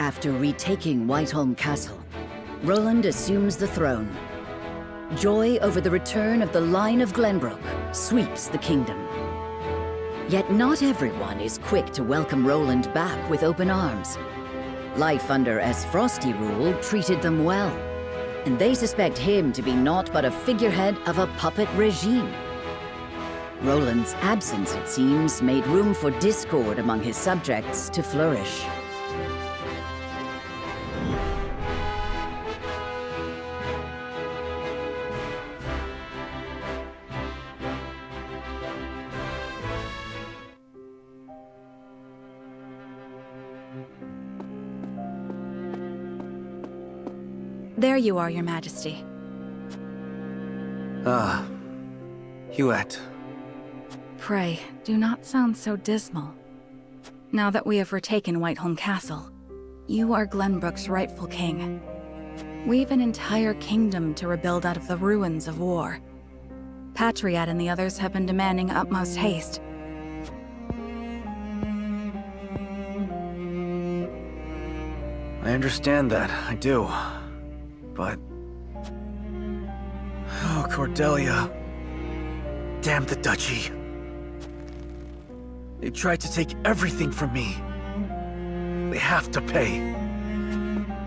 After retaking Whiteholm Castle, Roland assumes the throne. Joy over the return of the line of Glenbrook sweeps the kingdom. Yet not everyone is quick to welcome Roland back with open arms. Life under S. Frosty rule treated them well, and they suspect him to be naught but a figurehead of a puppet regime. Roland's absence, it seems, made room for discord among his subjects to flourish. There you are, Your Majesty. Ah, Huet. Pray, do not sound so dismal. Now that we have retaken Whiteholm Castle, you are Glenbrook's rightful king. We've an entire kingdom to rebuild out of the ruins of war. Patriot and the others have been demanding utmost haste. I understand that, I do. But... oh, Cordelia. Damn the duchy. They tried to take everything from me. They have to pay.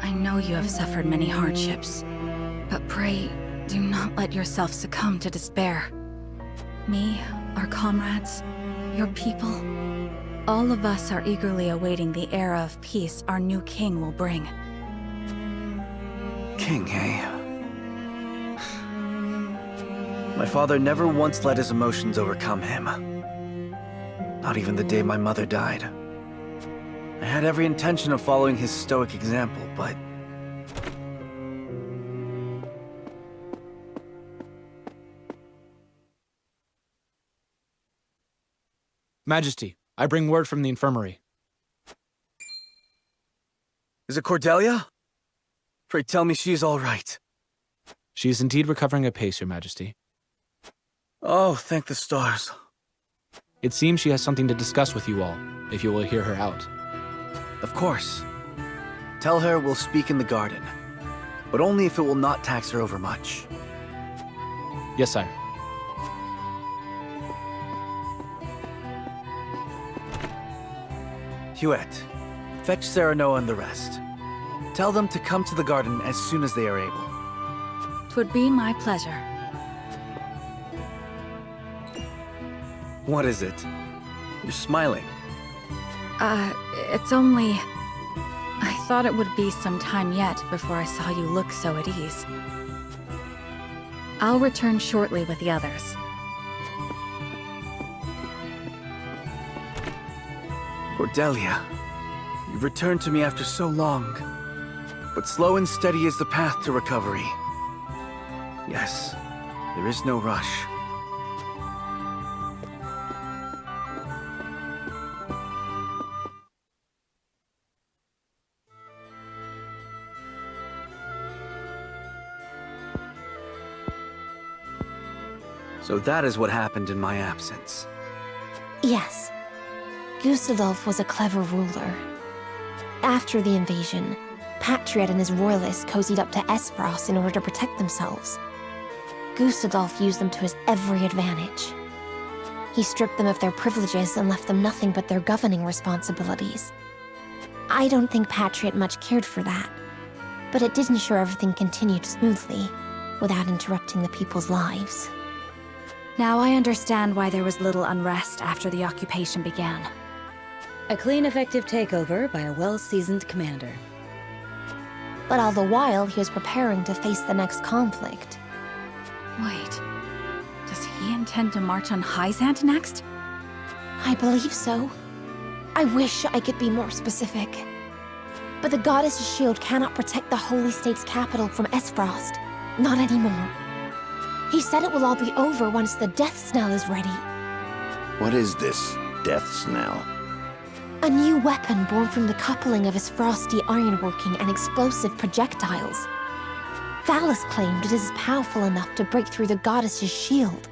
I know you have suffered many hardships, but pray, do not let yourself succumb to despair. Me, our comrades, your people, all of us are eagerly awaiting the era of peace our new king will bring. King, eh? My father never once let his emotions overcome him. Not even the day my mother died. I had every intention of following his stoic example, but... Majesty, I bring word from the infirmary. Is it Cordelia? Pray tell me she is all right. She is indeed recovering apace, Your Majesty. Oh, thank the stars. It seems she has something to discuss with you all, if you will hear her out. Of course. Tell her we'll speak in the garden, but only if it will not tax her overmuch. Yes, sire. Huet, fetch Serenoa and the rest. Tell them to come to the garden as soon as they are able. 'Twould be my pleasure. What is it? You're smiling. It's only... I thought it would be some time yet before I saw you look so at ease. I'll return shortly with the others. Cordelia, you've returned to me after so long. But slow and steady is the path to recovery. Yes, there is no rush. So that is what happened in my absence. Yes. Gustadolf was a clever ruler. After the invasion, Patriot and his royalists cozied up to Esfros in order to protect themselves. Gustadolf used them to his every advantage. He stripped them of their privileges and left them nothing but their governing responsibilities. I don't think Patriot much cared for that, but it did ensure everything continued smoothly, without interrupting the people's lives. Now I understand why there was little unrest after the occupation began. A clean, effective takeover by a well-seasoned commander. But all the while, he was preparing to face the next conflict. Wait, does he intend to march on Hyzant next? I believe so. I wish I could be more specific. But the goddess's shield cannot protect the Holy State's capital from Esfrost. Not anymore. He said it will all be over once the death knell is ready. What is this death knell? A new weapon born from the coupling of his frosty ironworking and explosive projectiles. Valis claimed it is powerful enough to break through the goddess's shield.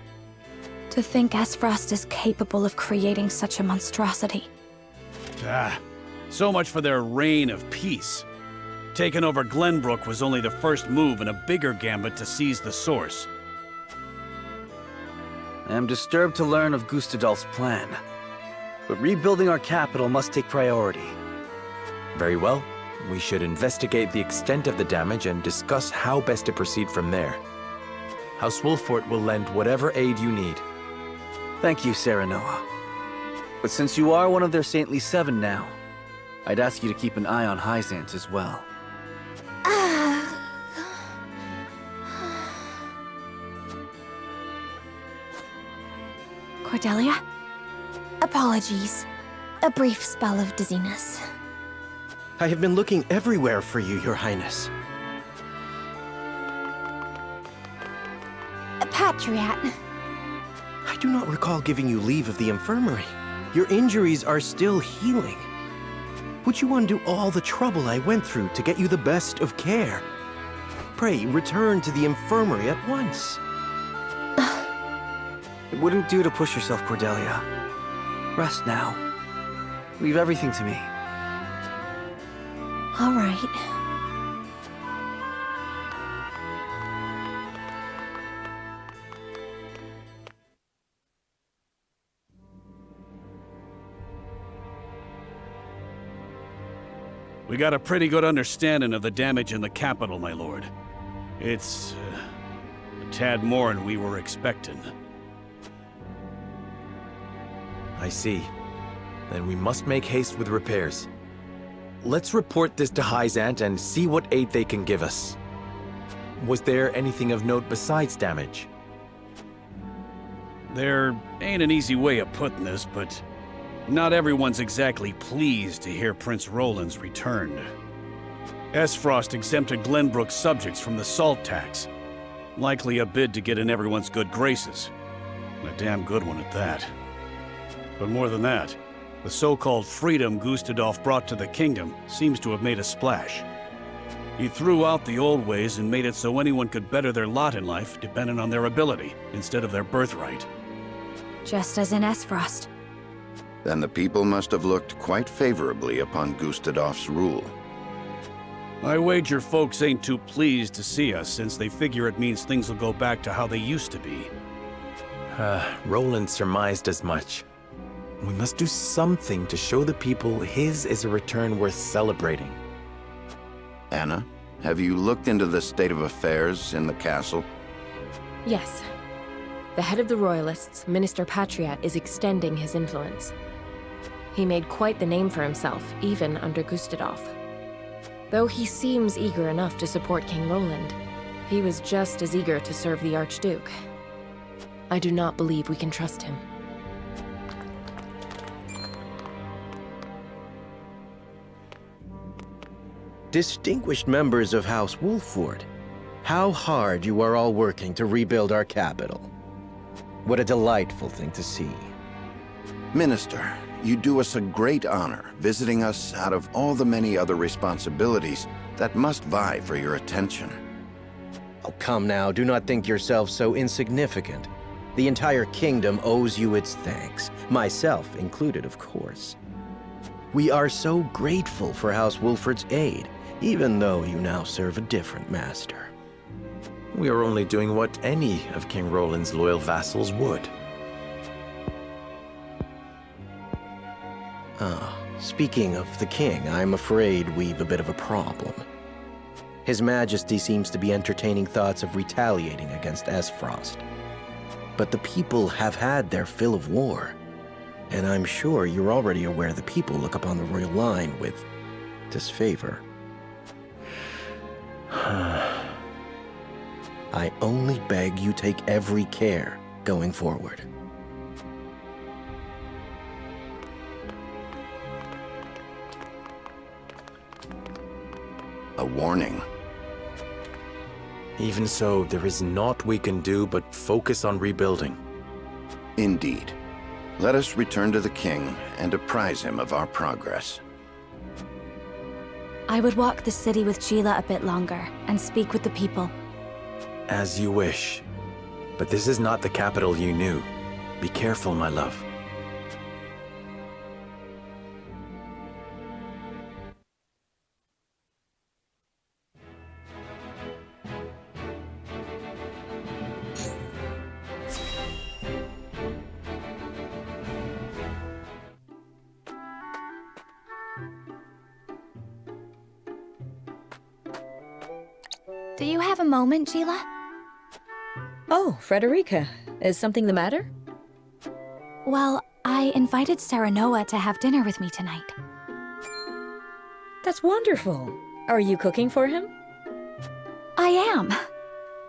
To think Esfrost is capable of creating such a monstrosity. So much for their reign of peace. Taking over Glenbrook was only the first move in a bigger gambit to seize the source. I am disturbed to learn of Gustadolf's plan. But rebuilding our capital must take priority. Very well. We should investigate the extent of the damage and discuss how best to proceed from there. House Wolfort will lend whatever aid you need. Thank you, Serenoa. But since you are one of their Saintly Seven now, I'd ask you to keep an eye on Hyzant as well. Cordelia? Apologies. A brief spell of dizziness. I have been looking everywhere for you, Your Highness. Patriat. I do not recall giving you leave of the infirmary. Your injuries are still healing. Would you undo all the trouble I went through to get you the best of care? Pray, return to the infirmary at once. It wouldn't do to push yourself, Cordelia. Rest now. Leave everything to me. All right. We got a pretty good understanding of the damage in the capital, my lord. It's a tad more than we were expecting. I see. Then we must make haste with repairs. Let's report this to Hyzant and see what aid they can give us. Was there anything of note besides damage? There ain't an easy way of putting this, but not everyone's exactly pleased to hear Prince Roland's returned. Esfrost exempted Glenbrook's subjects from the salt tax. Likely a bid to get in everyone's good graces. And a damn good one at that. But more than that, the so-called freedom Gustadolf brought to the kingdom seems to have made a splash. He threw out the old ways and made it so anyone could better their lot in life depending on their ability, instead of their birthright. Just as in Esfrost. Then the people must have looked quite favorably upon Gustadolf's rule. I wager folks ain't too pleased to see us, since they figure it means things will go back to how they used to be. Roland surmised as much. We must do something to show the people his is a return worth celebrating. Anna, have you looked into the state of affairs in the castle? Yes. The head of the Royalists, Minister Patriat, is extending his influence. He made quite the name for himself, even under Gustadolf. Though he seems eager enough to support King Roland, he was just as eager to serve the Archduke. I do not believe we can trust him. Distinguished members of House Wolfort, how hard you are all working to rebuild our capital. What a delightful thing to see. Minister, you do us a great honor visiting us out of all the many other responsibilities that must vie for your attention. Oh, come now, do not think yourself so insignificant. The entire kingdom owes you its thanks, myself included, of course. We are so grateful for House Wolfort's aid, even though you now serve a different master. We are only doing what any of King Roland's loyal vassals would. Speaking of the king, I'm afraid we've a bit of a problem. His Majesty seems to be entertaining thoughts of retaliating against Esfrost. But the people have had their fill of war, and I'm sure you're already aware the people look upon the royal line with disfavor. I only beg you take every care going forward. A warning. Even so, there is naught we can do but focus on rebuilding. Indeed. Let us return to the king and apprise him of our progress. I would walk the city with Sheila a bit longer and speak with the people. As you wish. But this is not the capital you knew. Be careful, my love. Do you have a moment, Sheila? Oh, Frederica, is something the matter? Well, I invited Serenoa to have dinner with me tonight. That's wonderful. Are you cooking for him? I am.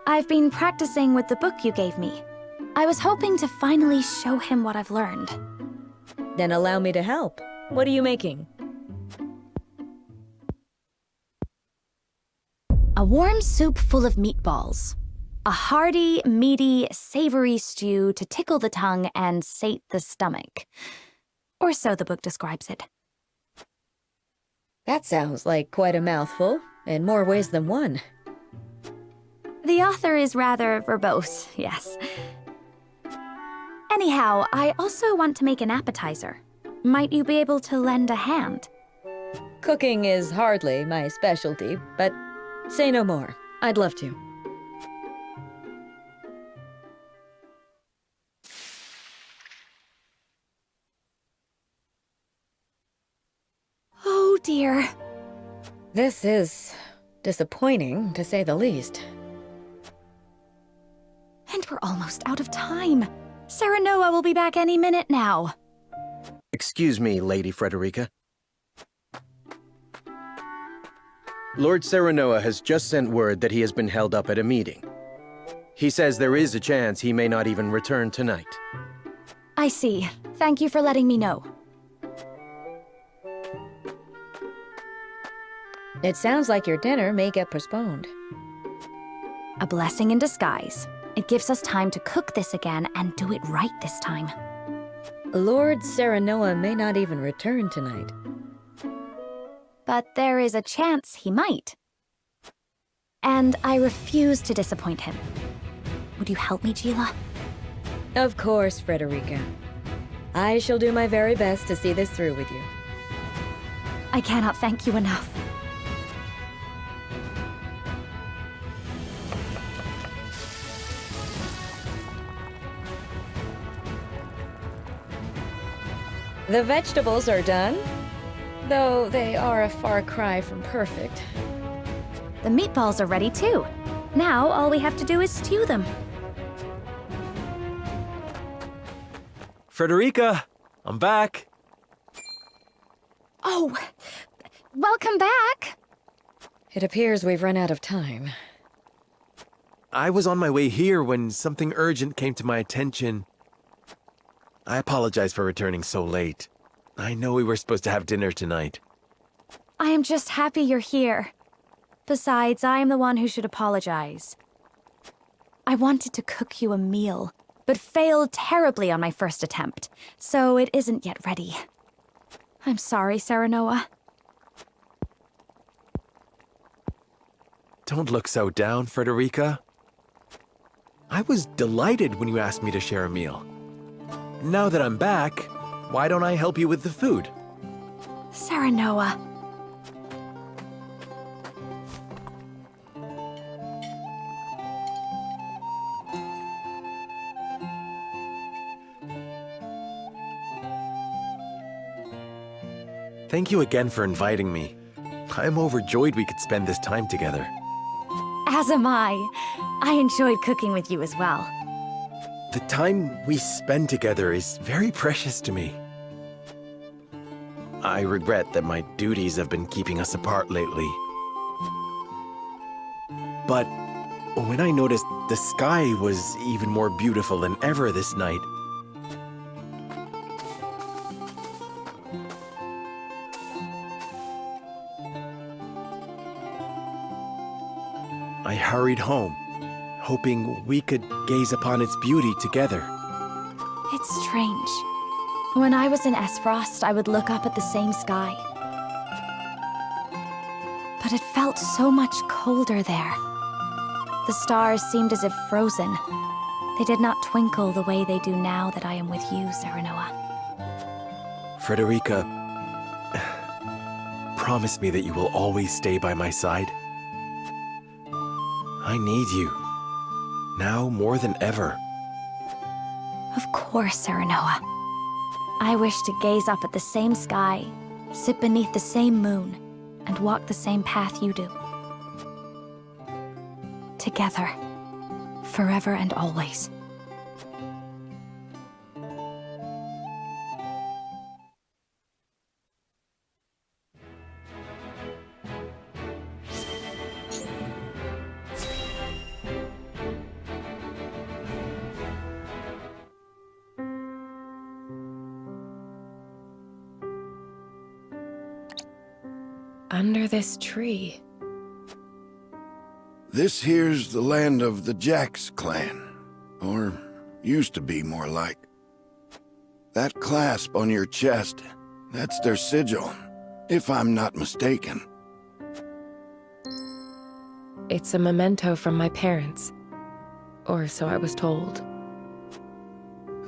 I've been practicing with the book you gave me. I was hoping to finally show him what I've learned. Then allow me to help. What are you making? A warm soup full of meatballs. A hearty, meaty, savory stew to tickle the tongue and sate the stomach. Or so the book describes it. That sounds like quite a mouthful, in more ways than one. The author is rather verbose, yes. Anyhow, I also want to make an appetizer. Might you be able to lend a hand? Cooking is hardly my specialty, but say no more. I'd love to. Oh dear. This is disappointing, to say the least. And we're almost out of time. Serenoa will be back any minute now. Excuse me, Lady Frederica. Lord Serenoa has just sent word that he has been held up at a meeting. He says there is a chance he may not even return tonight. I see. Thank you for letting me know. It sounds like your dinner may get postponed. A blessing in disguise. It gives us time to cook this again and do it right this time. Lord Serenoa may not even return tonight. But there is a chance he might. And I refuse to disappoint him. Would you help me, Gila? Of course, Frederica. I shall do my very best to see this through with you. I cannot thank you enough. The vegetables are done, though they are a far cry from perfect. The meatballs are ready too. Now all we have to do is stew them. Frederica, I'm back. Oh, welcome back. It appears we've run out of time. I was on my way here when something urgent came to my attention. I apologize for returning so late. I know we were supposed to have dinner tonight. I am just happy you're here. Besides, I am the one who should apologize. I wanted to cook you a meal, but failed terribly on my first attempt, so it isn't yet ready. I'm sorry, Serenoa. Don't look so down, Frederica. I was delighted when you asked me to share a meal. Now that I'm back, why don't I help you with the food? Serenoa. Thank you again for inviting me. I'm overjoyed we could spend this time together. As am I. I enjoyed cooking with you as well. The time we spend together is very precious to me. I regret that my duties have been keeping us apart lately. But when I noticed the sky was even more beautiful than ever this night, I hurried home, hoping we could gaze upon its beauty together. It's strange. When I was in Esfrost, I would look up at the same sky. But it felt so much colder there. The stars seemed as if frozen. They did not twinkle the way they do now that I am with you, Serenoa. Frederica, promise me that you will always stay by my side. I need you, now more than ever. Of course, Serenoa. I wish to gaze up at the same sky sit beneath the same moon, and walk the same path you do. Together, forever and always. Under this tree. This here's the land of the Jax clan. Or used to be, more like. That clasp on your chest, that's their sigil, if I'm not mistaken. It's a memento from my parents. Or so I was told.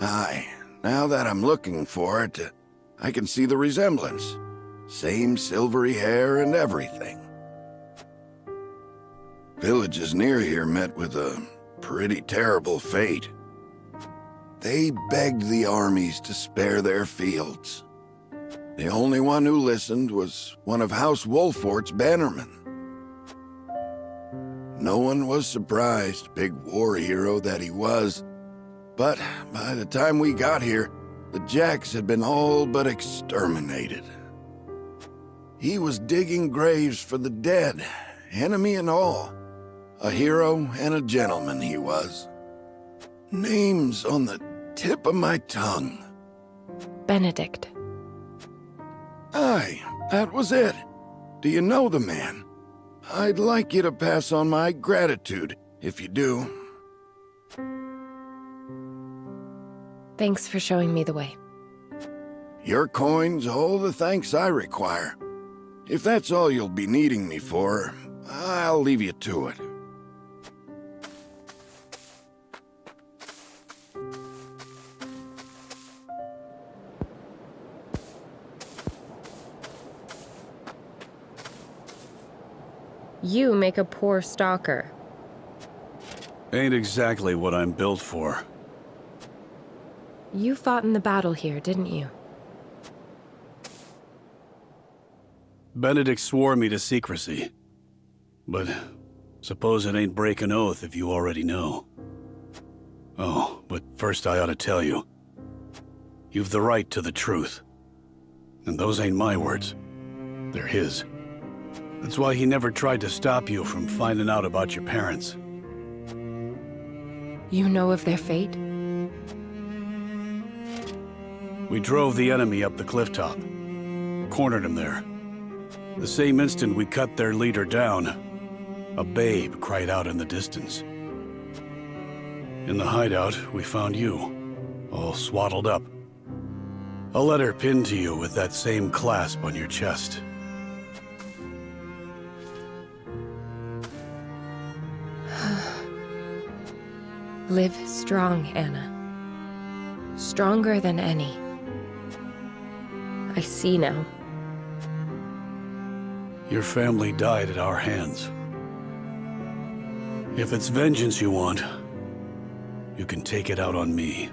Aye, now that I'm looking for it, I can see the resemblance. Same silvery hair and everything. Villages near here met with a pretty terrible fate. They begged the armies to spare their fields. The only one who listened was one of House Wolfort's bannermen. No one was surprised, big war hero that he was. But by the time we got here, the Jax had been all but exterminated. He was digging graves for the dead, enemy and all. A hero and a gentleman he was. Names on the tip of my tongue. Benedict. Aye, that was it. Do you know the man? I'd like you to pass on my gratitude, if you do. Thanks for showing me the way. Your coin's all the thanks I require. If that's all you'll be needing me for, I'll leave you to it. You make a poor stalker. Ain't exactly what I'm built for. You fought in the battle here, didn't you? Benedict swore me to secrecy. But suppose it ain't break an oath if you already know. Oh, but first I ought to tell you. You've the right to the truth. And those ain't my words. They're his. That's why he never tried to stop you from finding out about your parents. You know of their fate? We drove the enemy up the clifftop. Cornered him there. The same instant we cut their leader down, a babe cried out in the distance. In the hideout, we found you, all swaddled up. A letter pinned to you with that same clasp on your chest. Live strong, Anna. Stronger than any. I see now. Your family died at our hands. If it's vengeance you want, you can take it out on me.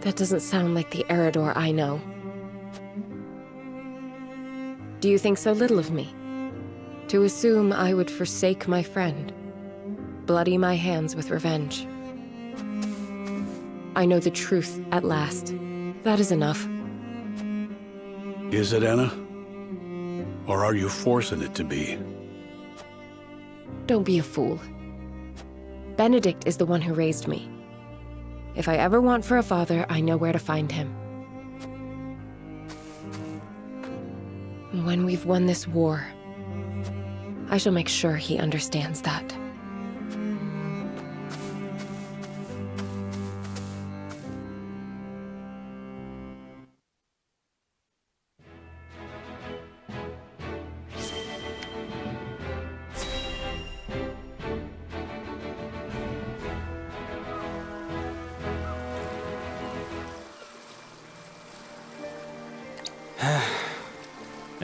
That doesn't sound like the Eredor I know. Do you think so little of me? To assume I would forsake my friend, bloody my hands with revenge. I know the truth at last. That is enough. Is it, Anna? Or are you forcing it to be? Don't be a fool. Benedict is the one who raised me. If I ever want for a father, I know where to find him. And when we've won this war, I shall make sure he understands that.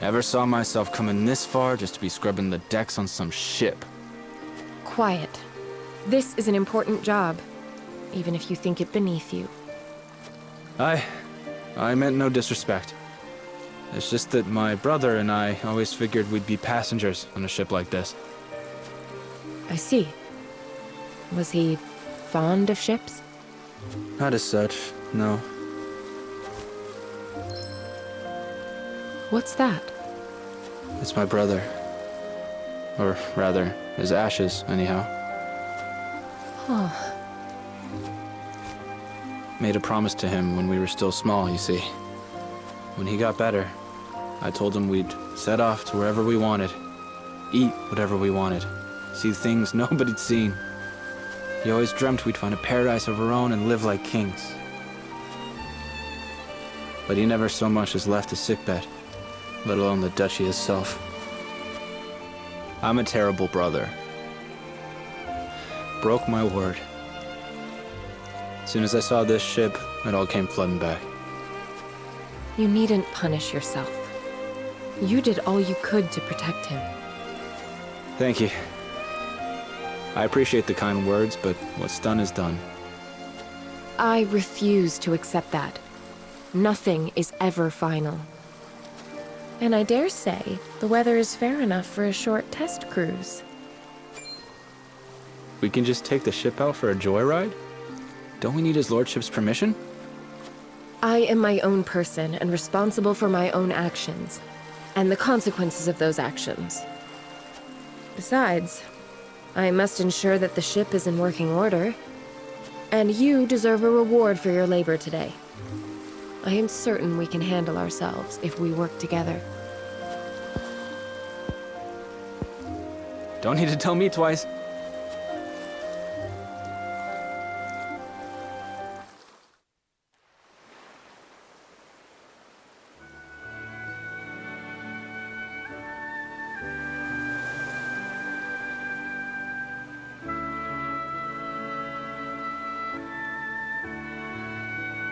Never saw myself coming this far just to be scrubbing the decks on some ship. Quiet. This is an important job, even if you think it beneath you. I I meant no disrespect. It's just that my brother and I always figured we'd be passengers on a ship like this. I see. Was he fond of ships? Not as such, no. What's that? It's my brother. Or rather, his ashes, anyhow. Oh. Made a promise to him when we were still small, you see. When he got better, I told him we'd set off to wherever we wanted, eat whatever we wanted, see things nobody'd seen. He always dreamt we'd find a paradise of our own and live like kings. But he never so much as left his sickbed, let alone the duchy itself. I'm a terrible brother. Broke my word. As soon as I saw this ship, it all came flooding back. You needn't punish yourself. You did all you could to protect him. Thank you. I appreciate the kind words, but what's done is done. I refuse to accept that. Nothing is ever final. And I dare say, the weather is fair enough for a short test cruise. We can just take the ship out for a joyride? Don't we need his lordship's permission? I am my own person and responsible for my own actions, and the consequences of those actions. Besides, I must ensure that the ship is in working order, and you deserve a reward for your labor today. I am certain we can handle ourselves if we work together. Don't need to tell me twice.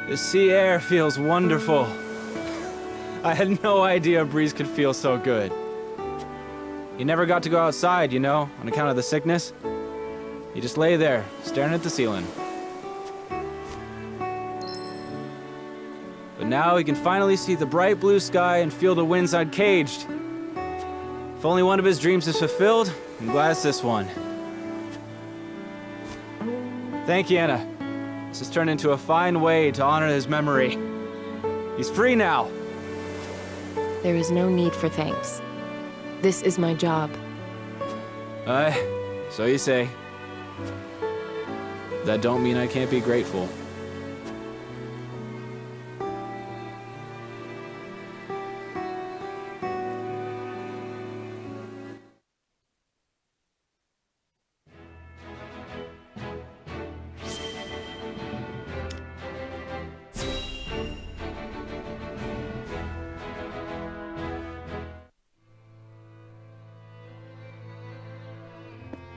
The sea air feels wonderful. I had no idea a breeze could feel so good. You never got to go outside, you know, on account of the sickness. You just lay there, staring at the ceiling. But now we can finally see the bright blue sky and feel the winds uncaged. If only one of his dreams is fulfilled, I'm glad it's this one. Thank you, Anna. This has turned into a fine way to honor his memory. He's free now. There is no need for thanks. This is my job. So you say. That don't mean I can't be grateful.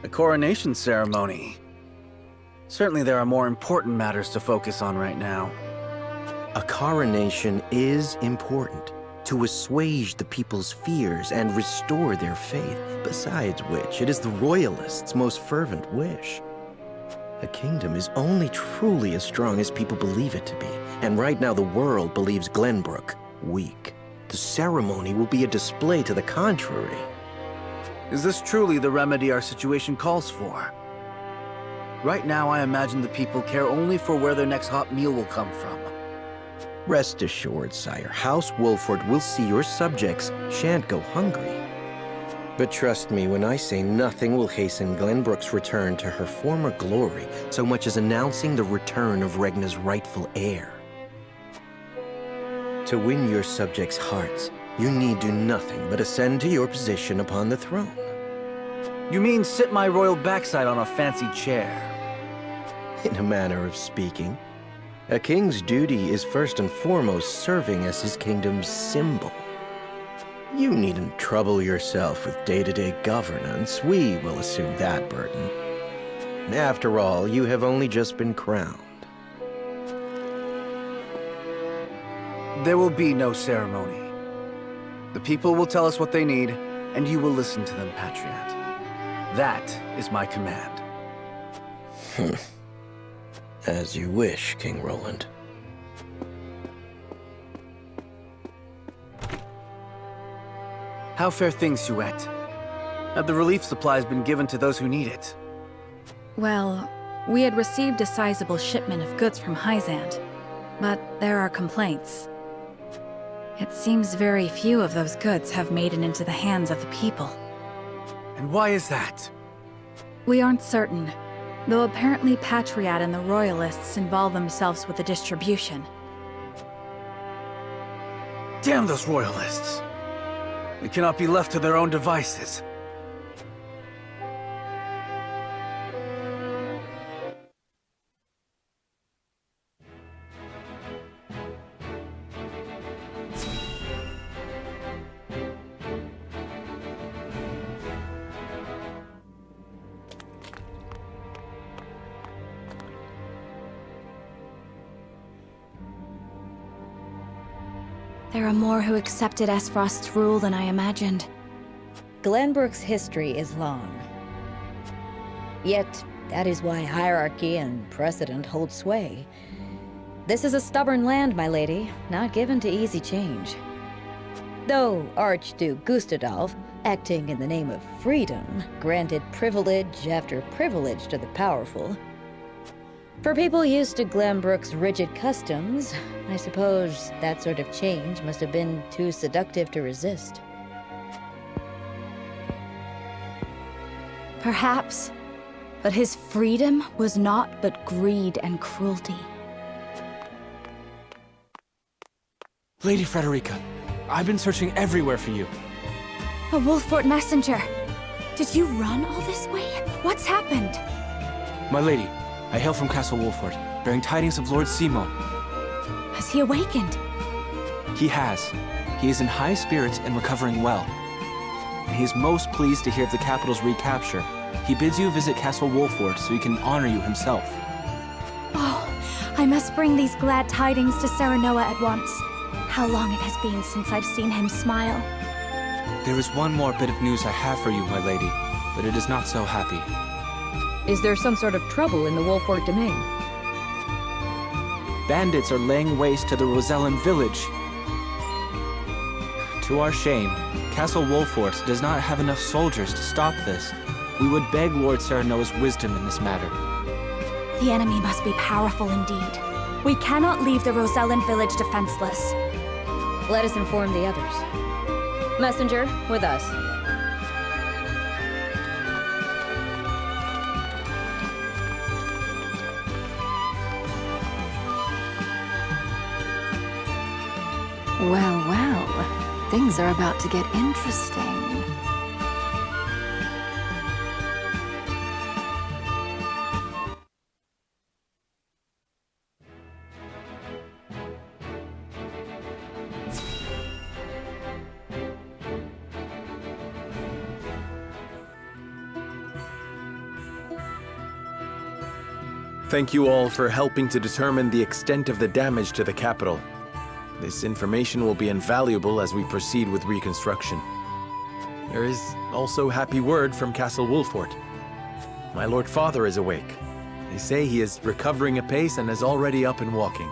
A coronation ceremony. Certainly there are more important matters to focus on right now. A coronation is important to assuage the people's fears and restore their faith, besides which it is the royalists' most fervent wish. A kingdom is only truly as strong as people believe it to be, and right now the world believes Glenbrook weak. The ceremony will be a display to the contrary. Is this truly the remedy our situation calls for? Right now, I imagine the people care only for where their next hot meal will come from. Rest assured, sire, House Wolford will see your subjects shan't go hungry. But trust me when I say nothing will hasten Glenbrook's return to her former glory so much as announcing the return of Regna's rightful heir. To win your subjects' hearts, you need do nothing but ascend to your position upon the throne. You mean sit my royal backside on a fancy chair? In a manner of speaking. A king's duty is first and foremost serving as his kingdom's symbol. You needn't trouble yourself with day-to-day governance. We will assume that burden. After all, you have only just been crowned. There will be no ceremony. The people will tell us what they need, and you will listen to them, Patriot. That is my command. As you wish, King Roland. How fare things, Huette? Have the relief supplies been given to those who need it? Well, we had received a sizable shipment of goods from Hyzant, but there are complaints. It seems very few of those goods have made it into the hands of the people. And why is that? We aren't certain, though apparently Patriot and the Royalists involve themselves with the distribution. Damn those Royalists! They cannot be left to their own devices. There are more who accepted Esfrost's rule than I imagined. Glenbrook's history is long. Yet, that is why hierarchy and precedent hold sway. This is a stubborn land, my lady, not given to easy change. Though Archduke Gustadolf, acting in the name of freedom, granted privilege after privilege to the powerful. For people used to Glenbrook's rigid customs, I suppose that sort of change must have been too seductive to resist. Perhaps, but his freedom was naught but greed and cruelty. Lady Frederica, I've been searching everywhere for you. A Wolfort messenger! Did you run all this way? What's happened? My lady, I hail from Castle Wolfort, bearing tidings of Lord Simon. Has he awakened? He has. He is in high spirits and recovering well. And he is most pleased to hear of the capital's recapture. He bids you visit Castle Wolfort so he can honor you himself. Oh, I must bring these glad tidings to Serenoa at once. How long it has been since I've seen him smile. There is one more bit of news I have for you, my lady, but it is not so happy. Is there some sort of trouble in the Wolfort domain? Bandits are laying waste to the Rosellan village. To our shame, Castle Wolfort does not have enough soldiers to stop this. We would beg Lord Serenoa's wisdom in this matter. The enemy must be powerful indeed. We cannot leave the Rosellan village defenseless. Let us inform the others. Messenger, with us. Well, well, things are about to get interesting. Thank you all for helping to determine the extent of the damage to the capital. This information will be invaluable as we proceed with reconstruction. There is also happy word from Castle Wolfort. My Lord Father is awake. They say he is recovering apace and is already up and walking.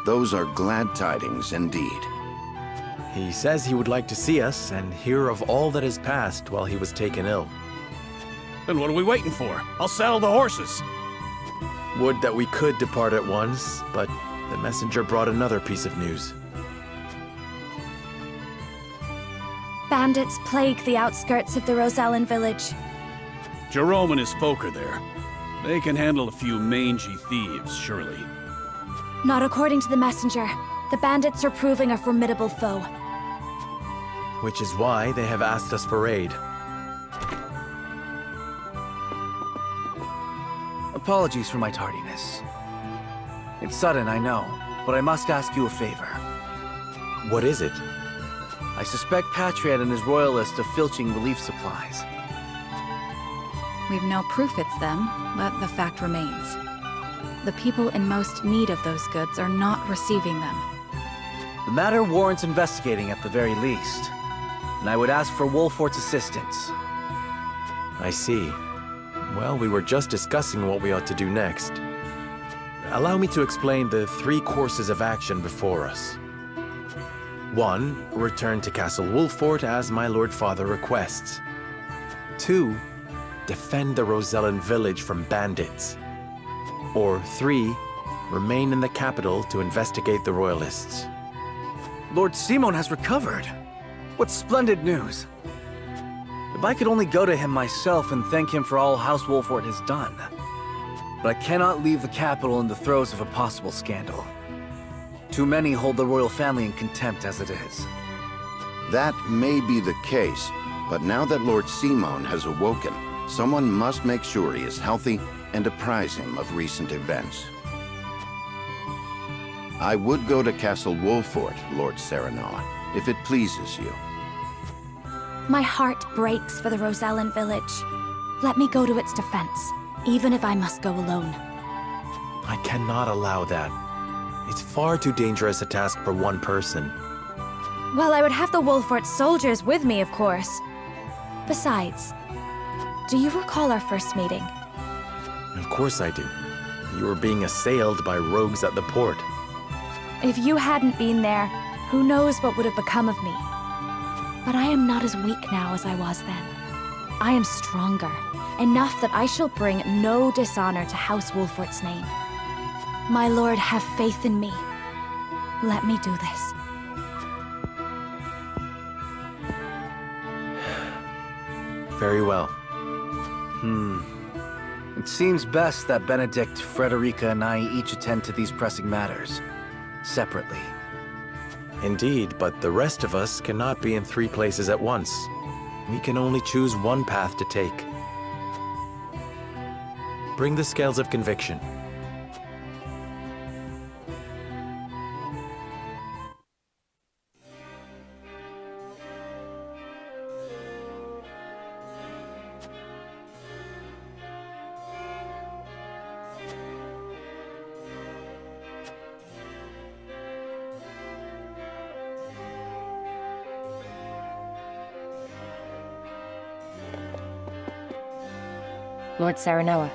Those are glad tidings indeed. He says he would like to see us and hear of all that has passed while he was taken ill. Then what are we waiting for? I'll saddle the horses. Would that we could depart at once, but the messenger brought another piece of news. Bandits plague the outskirts of the Rosellan village. Jerome and his folk are there. They can handle a few mangy thieves, surely. Not according to the messenger. The bandits are proving a formidable foe. Which is why they have asked us for aid. Apologies for my tardiness. It's sudden, I know, but I must ask you a favor. What is it? I suspect Patriot and his royalists of filching relief supplies. We've no proof it's them, but the fact remains. The people in most need of those goods are not receiving them. The matter warrants investigating at the very least, and I would ask for Wolfort's assistance. I see. Well, we were just discussing what we ought to do next. Allow me to explain the 3 courses of action before us. 1. Return to Castle Wolffort as my Lord Father requests. 2. Defend the Rosellan village from bandits. Or 3. Remain in the capital to investigate the Royalists. Lord Simon has recovered. What splendid news. If I could only go to him myself and thank him for all House Wolffort has done. But I cannot leave the capital in the throes of a possible scandal. Too many hold the royal family in contempt as it is. That may be the case, but now that Lord Simon has awoken, someone must make sure he is healthy and apprise him of recent events. I would go to Castle Wolffort, Lord Serenoa, if it pleases you. My heart breaks for the Rosellan village. Let me go to its defense, even if I must go alone. I cannot allow that. It's far too dangerous a task for one person. Well, I would have the Wolffort soldiers with me, of course. Besides, do you recall our first meeting? Of course I do. You were being assailed by rogues at the port. If you hadn't been there, who knows what would have become of me. But I am not as weak now as I was then. I am stronger, enough that I shall bring no dishonor to House Wolffort's name. My lord, have faith in me. Let me do this. Very well. It seems best that Benedict, Frederica, and I each attend to these pressing matters, separately. Indeed, but the rest of us cannot be in 3 places at once. We can only choose one path to take. Bring the scales of conviction. Lord Serenoa.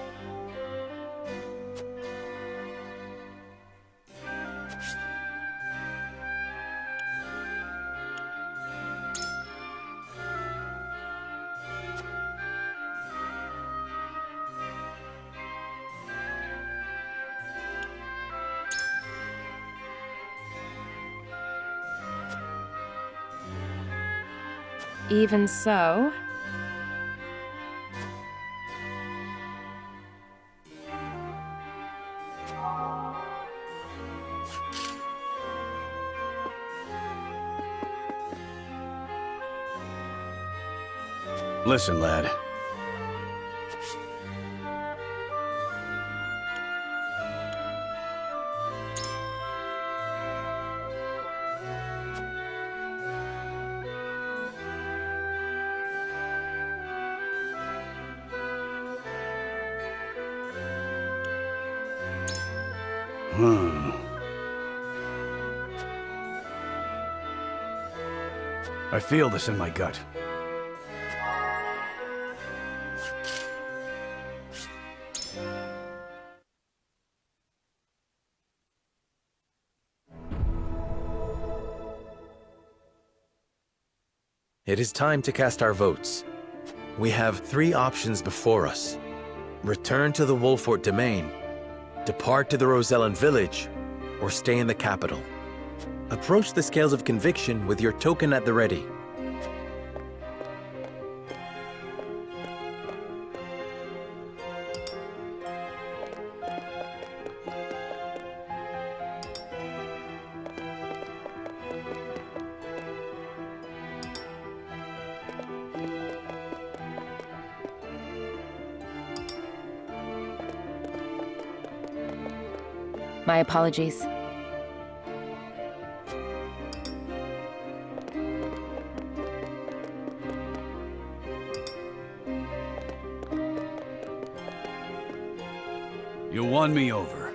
Even so... Listen, lad. I feel this in my gut. It is time to cast our votes. We have 3 options before us. Return to the Wolffort domain, depart to the Rosellan village, or stay in the capital. Approach the scales of conviction with your token at the ready. My apologies. You won me over.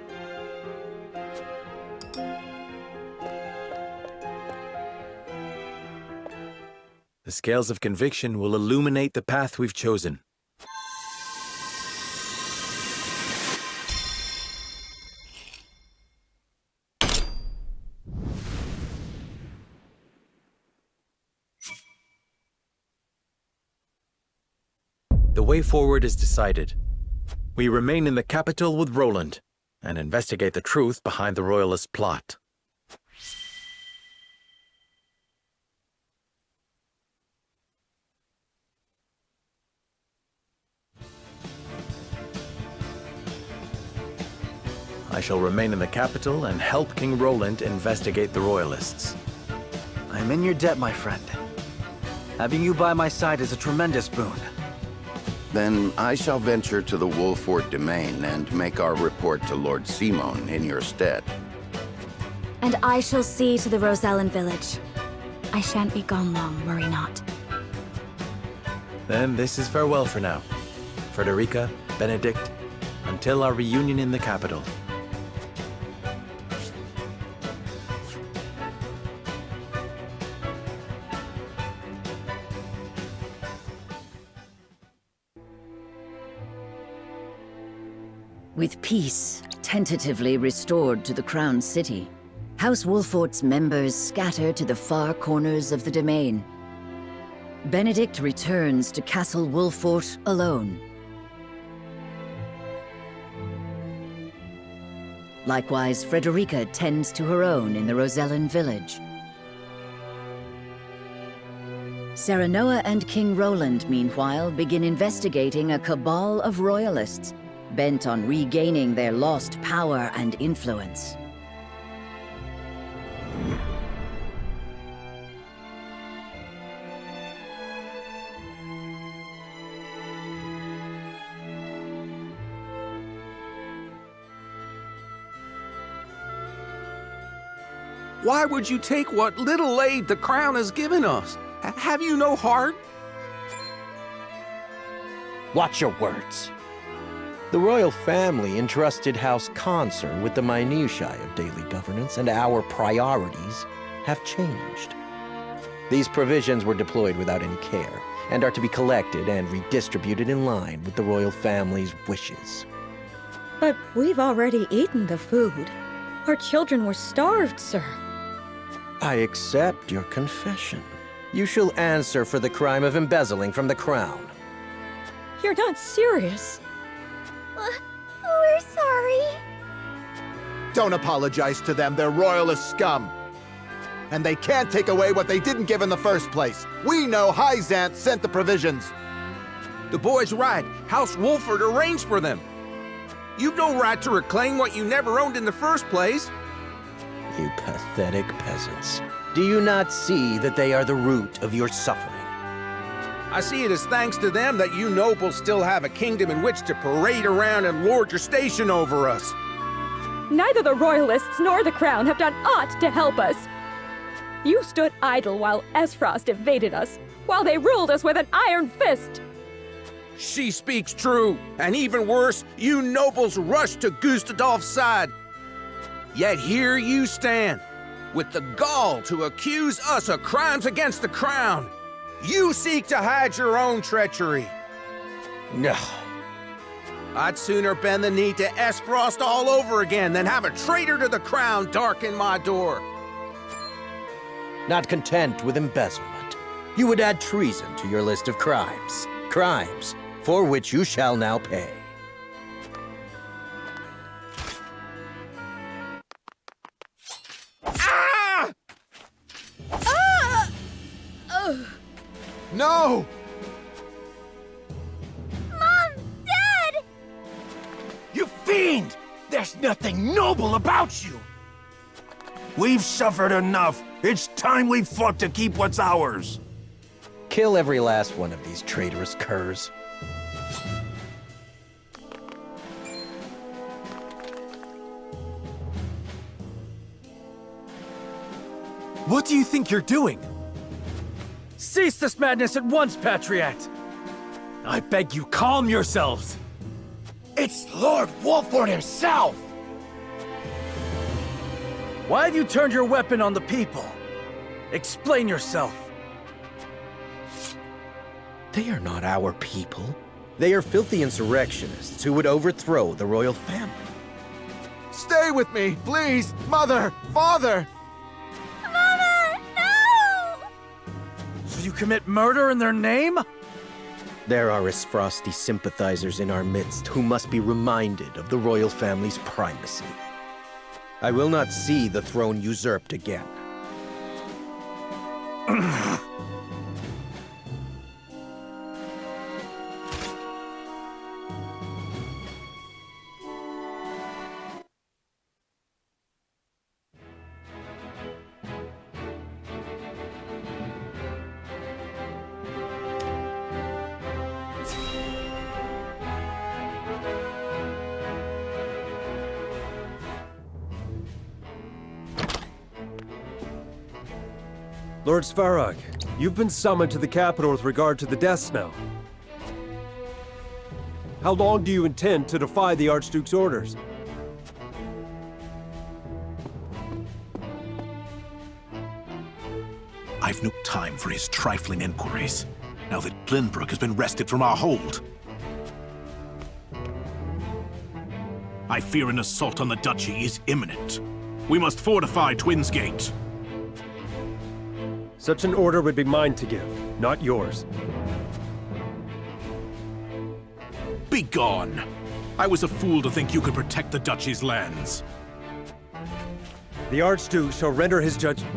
The scales of conviction will illuminate the path we've chosen. The way forward is decided. We remain in the capital with Roland and investigate the truth behind the Royalist plot. I shall remain in the capital and help King Roland investigate the Royalists. I'm in your debt, my friend. Having you by my side is a tremendous boon. Then I shall venture to the Wolford domain and make our report to Lord Simon in your stead. And I shall see to the Rosellen village. I shan't be gone long, worry not. Then this is farewell for now. Frederica, Benedict, until our reunion in the capital. With peace tentatively restored to the Crown City, House Wolfort's members scatter to the far corners of the domain. Benedict returns to Castle Wolfort alone. Likewise, Frederica tends to her own in the Rosellen village. Serenoa and King Roland, meanwhile, begin investigating a cabal of royalists, bent on regaining their lost power and influence. Why would you take what little aid the crown has given us? Have you no heart? Watch your words. The royal family entrusted House Consort with the minutiae of daily governance, and our priorities have changed. These provisions were deployed without any care, and are to be collected and redistributed in line with the royal family's wishes. But we've already eaten the food. Our children were starved, sir. I accept your confession. You shall answer for the crime of embezzling from the crown. You're not serious. We're sorry. Don't apologize to them, they're royalist scum. And they can't take away what they didn't give in the first place. We know Hyzant sent the provisions. The boy's right. House Wolford arranged for them. You've no right to reclaim what you never owned in the first place. You pathetic peasants. Do you not see that they are the root of your suffering? I see it as thanks to them that you nobles still have a kingdom in which to parade around and lord your station over us. Neither the Royalists nor the Crown have done aught to help us. You stood idle while Esfrost invaded us, while they ruled us with an iron fist. She speaks true, and even worse, you nobles rushed to Gustadolf's side. Yet here you stand, with the gall to accuse us of crimes against the crown. You seek to hide your own treachery. No. I'd sooner bend the knee to Esfrost all over again than have a traitor to the crown darken my door. Not content with embezzlement, you would add treason to your list of crimes. Crimes for which you shall now pay. Ah! Ah! No! Mom! Dad! You fiend! There's nothing noble about you! We've suffered enough. It's time we fought to keep what's ours. Kill every last one of these traitorous curs. What do you think you're doing? Cease this madness at once, Patriot! I beg you, calm yourselves! It's Lord Wolford himself! Why have you turned your weapon on the people? Explain yourself. They are not our people. They are filthy insurrectionists who would overthrow the royal family. Stay with me, please! Mother! Father! Mama! No! So you commit murder in their name? There are Frosty sympathizers in our midst who must be reminded of the royal family's primacy. I will not see the throne usurped again. Lord Svarog, you've been summoned to the capital with regard to the death smell. How long do you intend to defy the Archduke's orders? I've no time for his trifling inquiries, now that Glenbrook has been wrested from our hold. I fear an assault on the duchy is imminent. We must fortify Twins Gate. Such an order would be mine to give, not yours. Be gone! I was a fool to think you could protect the duchy's lands. The Archduke shall render his judgment.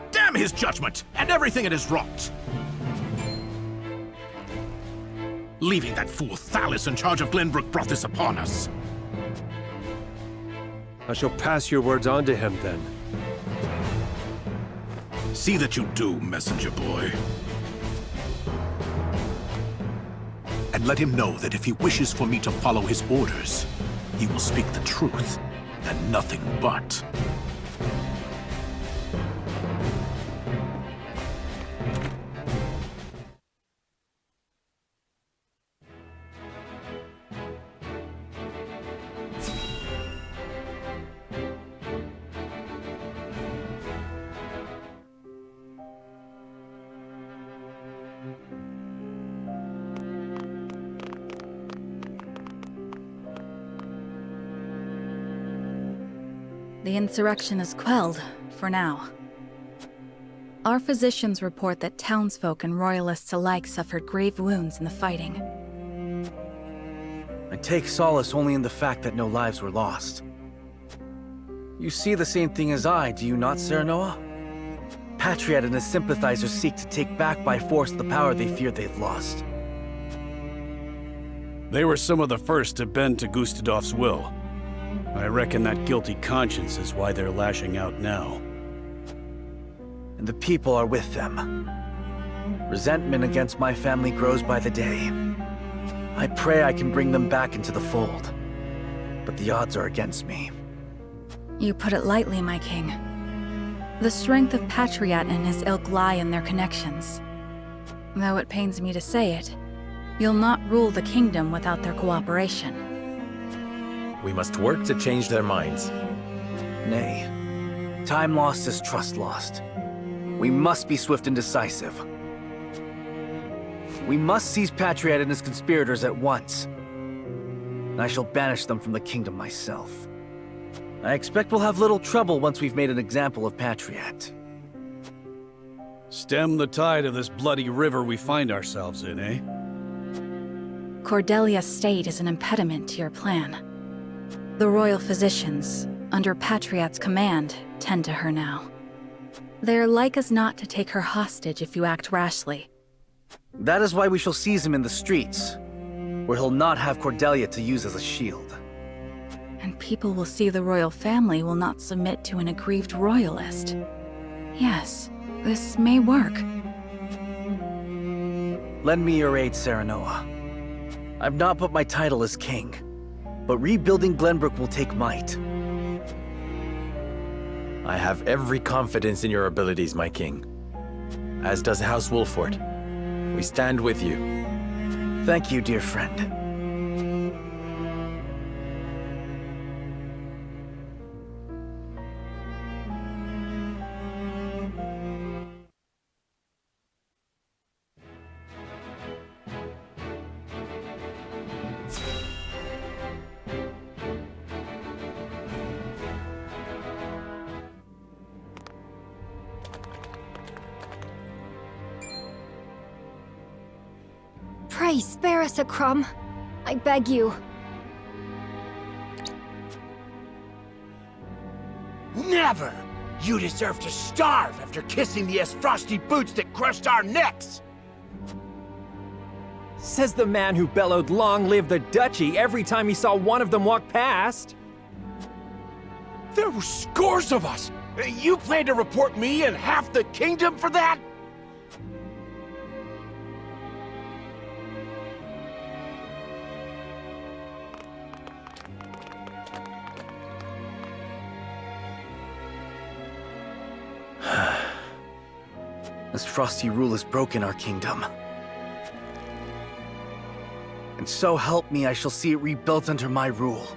Damn his judgment, and everything it has wrought! Leaving that fool Thalis in charge of Glenbrook brought this upon us. I shall pass your words on to him, then. See that you do, messenger boy. And let him know that if he wishes for me to follow his orders, he will speak the truth, and nothing but. The insurrection is quelled, for now. Our physicians report that townsfolk and royalists alike suffered grave wounds in the fighting. I take solace only in the fact that no lives were lost. You see the same thing as I, do you not, Serenoa? Patriot and his sympathizers seek to take back by force the power they fear they've lost. They were some of the first to bend to Gustadolf's will. I reckon that guilty conscience is why they're lashing out now. And the people are with them. Resentment against my family grows by the day. I pray I can bring them back into the fold. But the odds are against me. You put it lightly, my king. The strength of Patriot and his ilk lie in their connections. Though it pains me to say it, you'll not rule the kingdom without their cooperation. We must work to change their minds. Nay. Time lost is trust lost. We must be swift and decisive. We must seize Patriot and his conspirators at once. And I shall banish them from the kingdom myself. I expect we'll have little trouble once we've made an example of Patriot. Stem the tide of this bloody river we find ourselves in, eh? Cordelia's state is an impediment to your plan. The royal physicians, under Patriot's command, tend to her now. They're like as not to take her hostage if you act rashly. That is why we shall seize him in the streets, where he'll not have Cordelia to use as a shield. And people will see the royal family will not submit to an aggrieved royalist. Yes, this may work. Lend me your aid, Serenoa. I've not put my title as king, but rebuilding Glenbrook will take might. I have every confidence in your abilities, my king. As does House Wolfort. We stand with you. Thank you, dear friend. Pray spare us a crumb. I beg you. Never! You deserve to starve after kissing the frosty boots that crushed our necks! Says the man who bellowed "Long live the duchy" every time he saw one of them walk past. There were scores of us! You plan to report me and half the kingdom for that? This frosty rule has broken our kingdom. And so help me, I shall see it rebuilt under my rule.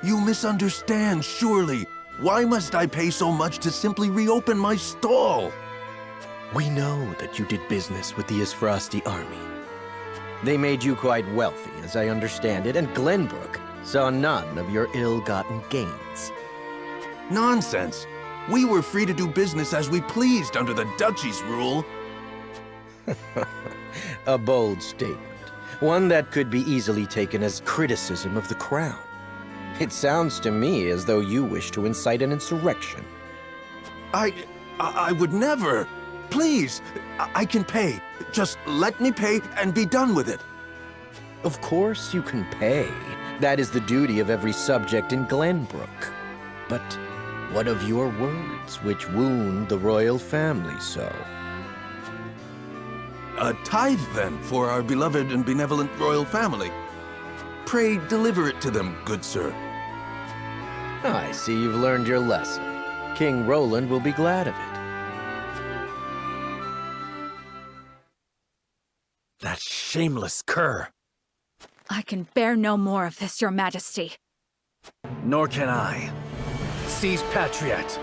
You misunderstand, surely. Why must I pay so much to simply reopen my stall? We know that you did business with the Isfrosti army. They made you quite wealthy, as I understand it, and Glenbrook saw none of your ill-gotten gains. Nonsense. We were free to do business as we pleased under the duchy's rule. A bold statement. One that could be easily taken as criticism of the crown. It sounds to me as though you wish to incite an insurrection. I would never. Please, I can pay. Just let me pay and be done with it. Of course you can pay. That is the duty of every subject in Glenbrook. But what of your words, which wound the royal family so? A tithe, then, for our beloved and benevolent royal family. Pray deliver it to them, good sir. I see you've learned your lesson. King Roland will be glad of it. That shameless cur! I can bear no more of this, Your Majesty. Nor can I. Seize Patriot!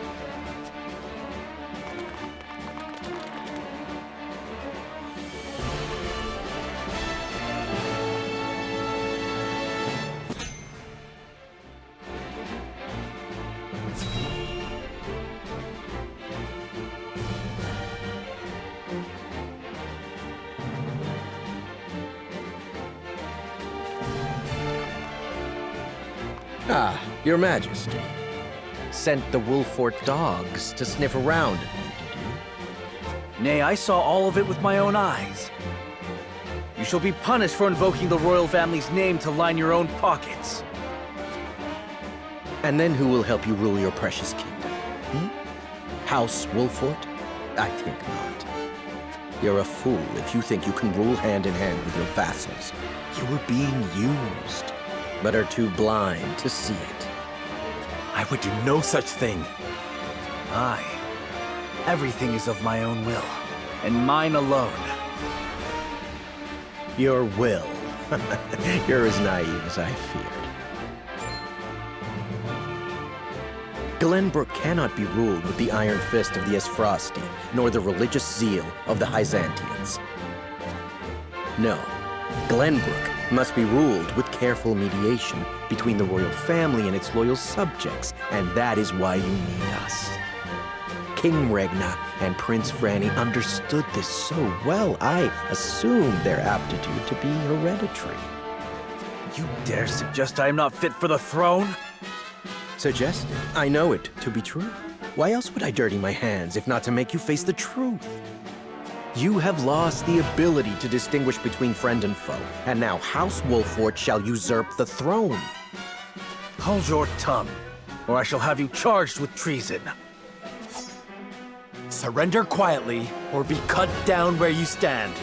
Ah, Your Majesty. Sent the Wolfort dogs to sniff around at me, did you? Nay, I saw all of it with my own eyes. You shall be punished for invoking the royal family's name to line your own pockets. And then who will help you rule your precious kingdom? House Wolfort? I think not. You're a fool if you think you can rule hand in hand with your vassals. You are being used, but are too blind to see it. I would do no such thing. Aye. Everything is of my own will, and mine alone. Your will. You're as naive as I feared. Glenbrook cannot be ruled with the iron fist of the Esfrosti, nor the religious zeal of the Hyzantians. No, Glenbrook must be ruled with careful mediation between the royal family and its loyal subjects, and that is why you need us. King Regna and Prince Franny understood this so well, I assumed their aptitude to be hereditary. You dare suggest I am not fit for the throne? Suggested. I know it to be true. Why else would I dirty my hands if not to make you face the truth? You have lost the ability to distinguish between friend and foe, and now House Wolfort shall usurp the throne. Hold your tongue, or I shall have you charged with treason. Surrender quietly, or be cut down where you stand.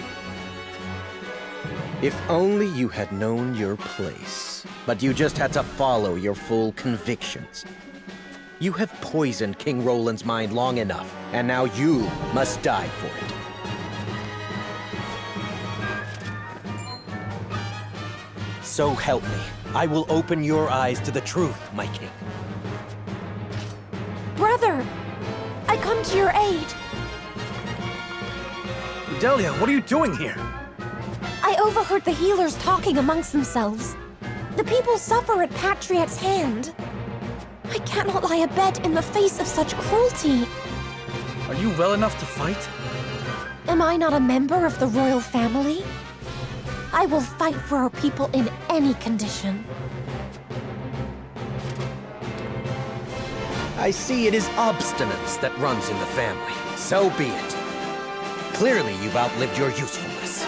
If only you had known your place. But you just had to follow your full convictions. You have poisoned King Roland's mind long enough, and now you must die for it. So help me. I will open your eyes to the truth, my king. Brother! I come to your aid! Delia, what are you doing here? I overheard the healers talking amongst themselves. The people suffer at Patriot's hand. I cannot lie abed in the face of such cruelty. Are you well enough to fight? Am I not a member of the royal family? I will fight for our people in any condition. I see it is obstinance that runs in the family. So be it. Clearly you've outlived your usefulness.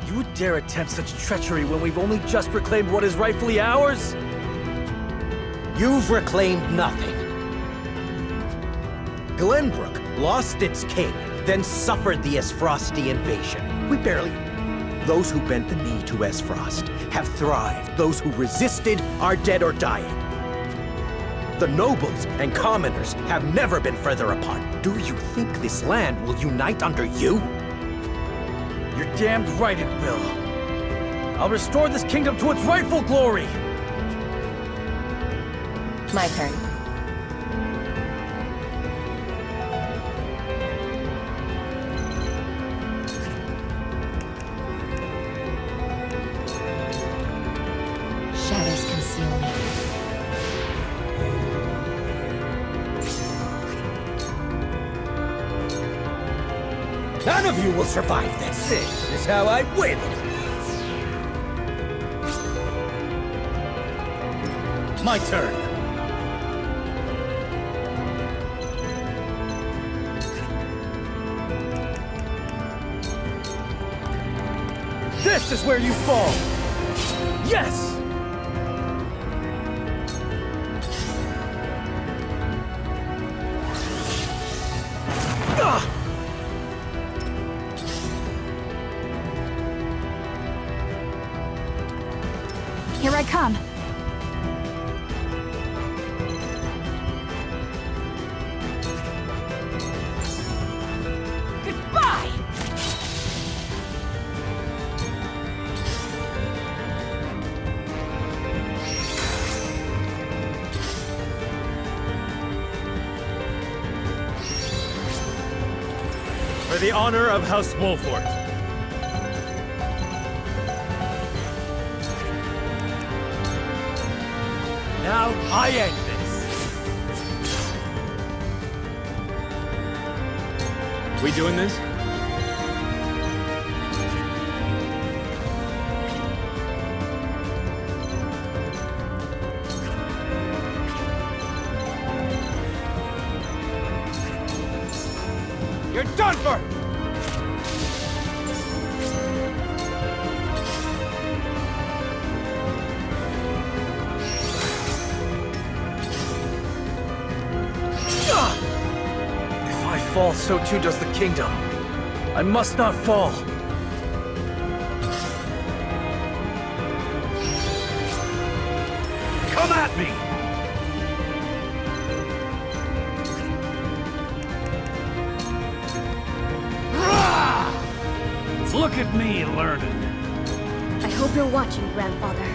You dare attempt such treachery when we've only just reclaimed what is rightfully ours? You've reclaimed nothing. Glenbrook lost its king, then suffered the Esfrosti invasion. We barely... Those who bent the knee to Esfrost have thrived. Those who resisted are dead or dying. The nobles and commoners have never been further apart. Do you think this land will unite under you? You're damned right it will. I'll restore this kingdom to its rightful glory! My turn. Shadows conceal me. None of you will survive this. This is how I win! My turn. This is where you fall! Yes! Here I come. Goodbye! For the honor of House Wolfort. Now I end this. We doing this? You're done for! fall, so too does the kingdom. I must not fall. Come at me! Look at me learning. I hope you're watching, Grandfather.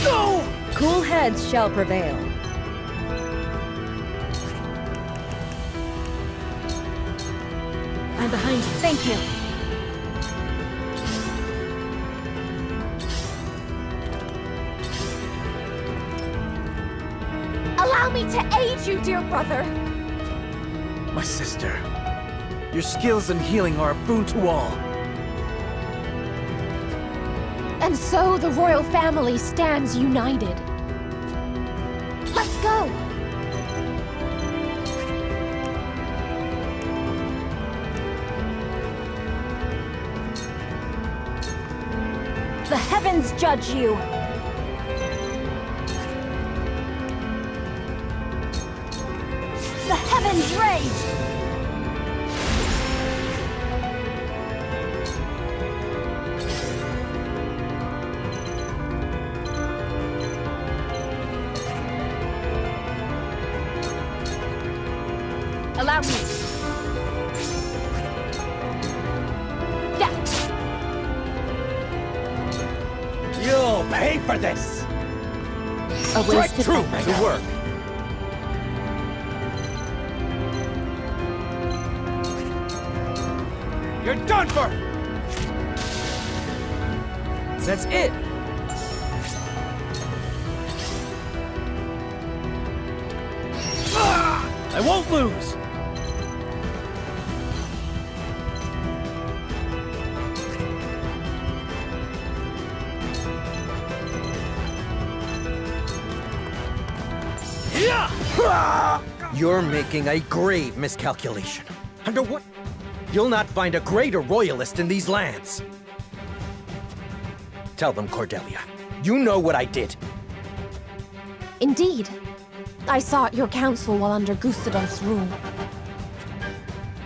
Go! Cool heads shall prevail. I'm behind you. Thank you. Allow me to aid you, dear brother. My sister, your skills in healing are a boon to all. And so the royal family stands united. Let's go. The heavens judge you. The heavens rage. Allow me. Yeah. You'll pay for this! A Strike wasted true effort. to work! You're done for! That's it! I won't lose! You're making a grave miscalculation. Under what? You'll not find a greater royalist in these lands. Tell them, Cordelia. You know what I did. Indeed. I sought your counsel while under Gustadolf's rule.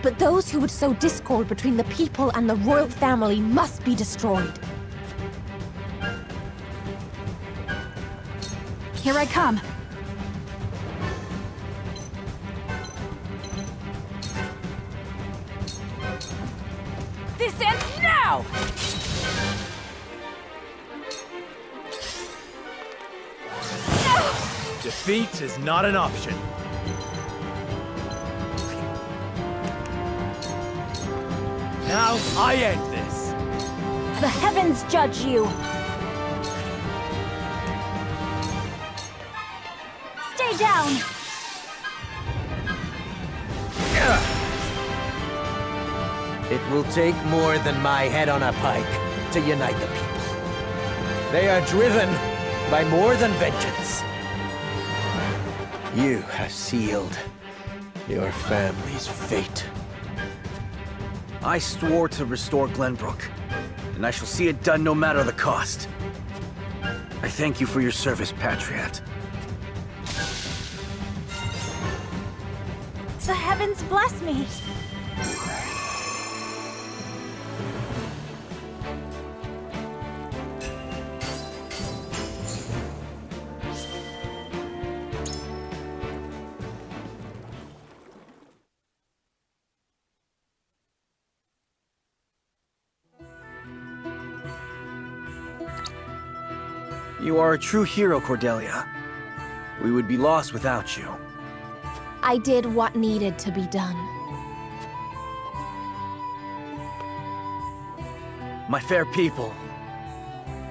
But those who would sow discord between the people and the royal family must be destroyed. Here I come. This ends now! Defeat is not an option. Now I end this. The heavens judge you. Stay down! It will take more than my head on a pike to unite the people. They are driven by more than vengeance. You have sealed your family's fate. I swore to restore Glenbrook, and I shall see it done no matter the cost. I thank you for your service, Patriot. The heavens bless me! You are a true hero, Cordelia. We would be lost without you. I did what needed to be done. My fair people,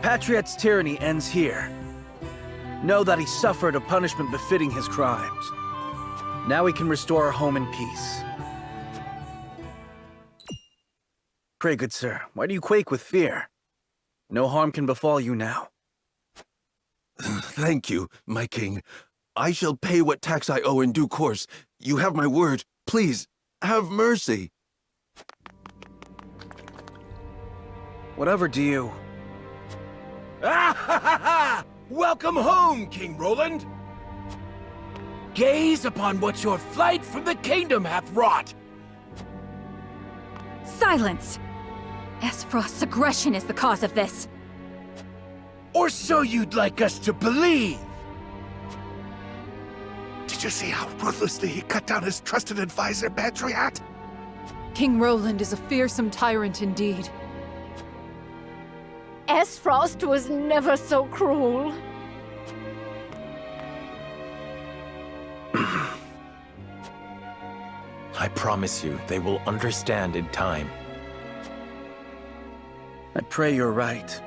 Patriot's tyranny ends here. Know that he suffered a punishment befitting his crimes. Now we can restore our home in peace. Pray, good sir, why do you quake with fear? No harm can befall you now. Thank you, my king. I shall pay what tax I owe in due course. You have my word. Please, have mercy. Whatever do you... Ah ha ha ha! Welcome home, King Roland! Gaze upon what your flight from the kingdom hath wrought! Silence! Esfrost's aggression is the cause of this. Or so you'd like us to believe! Did you see how ruthlessly he cut down his trusted advisor, Patriot? King Roland is a fearsome tyrant indeed. Esfrost was never so cruel. I promise you, they will understand in time. I pray you're right.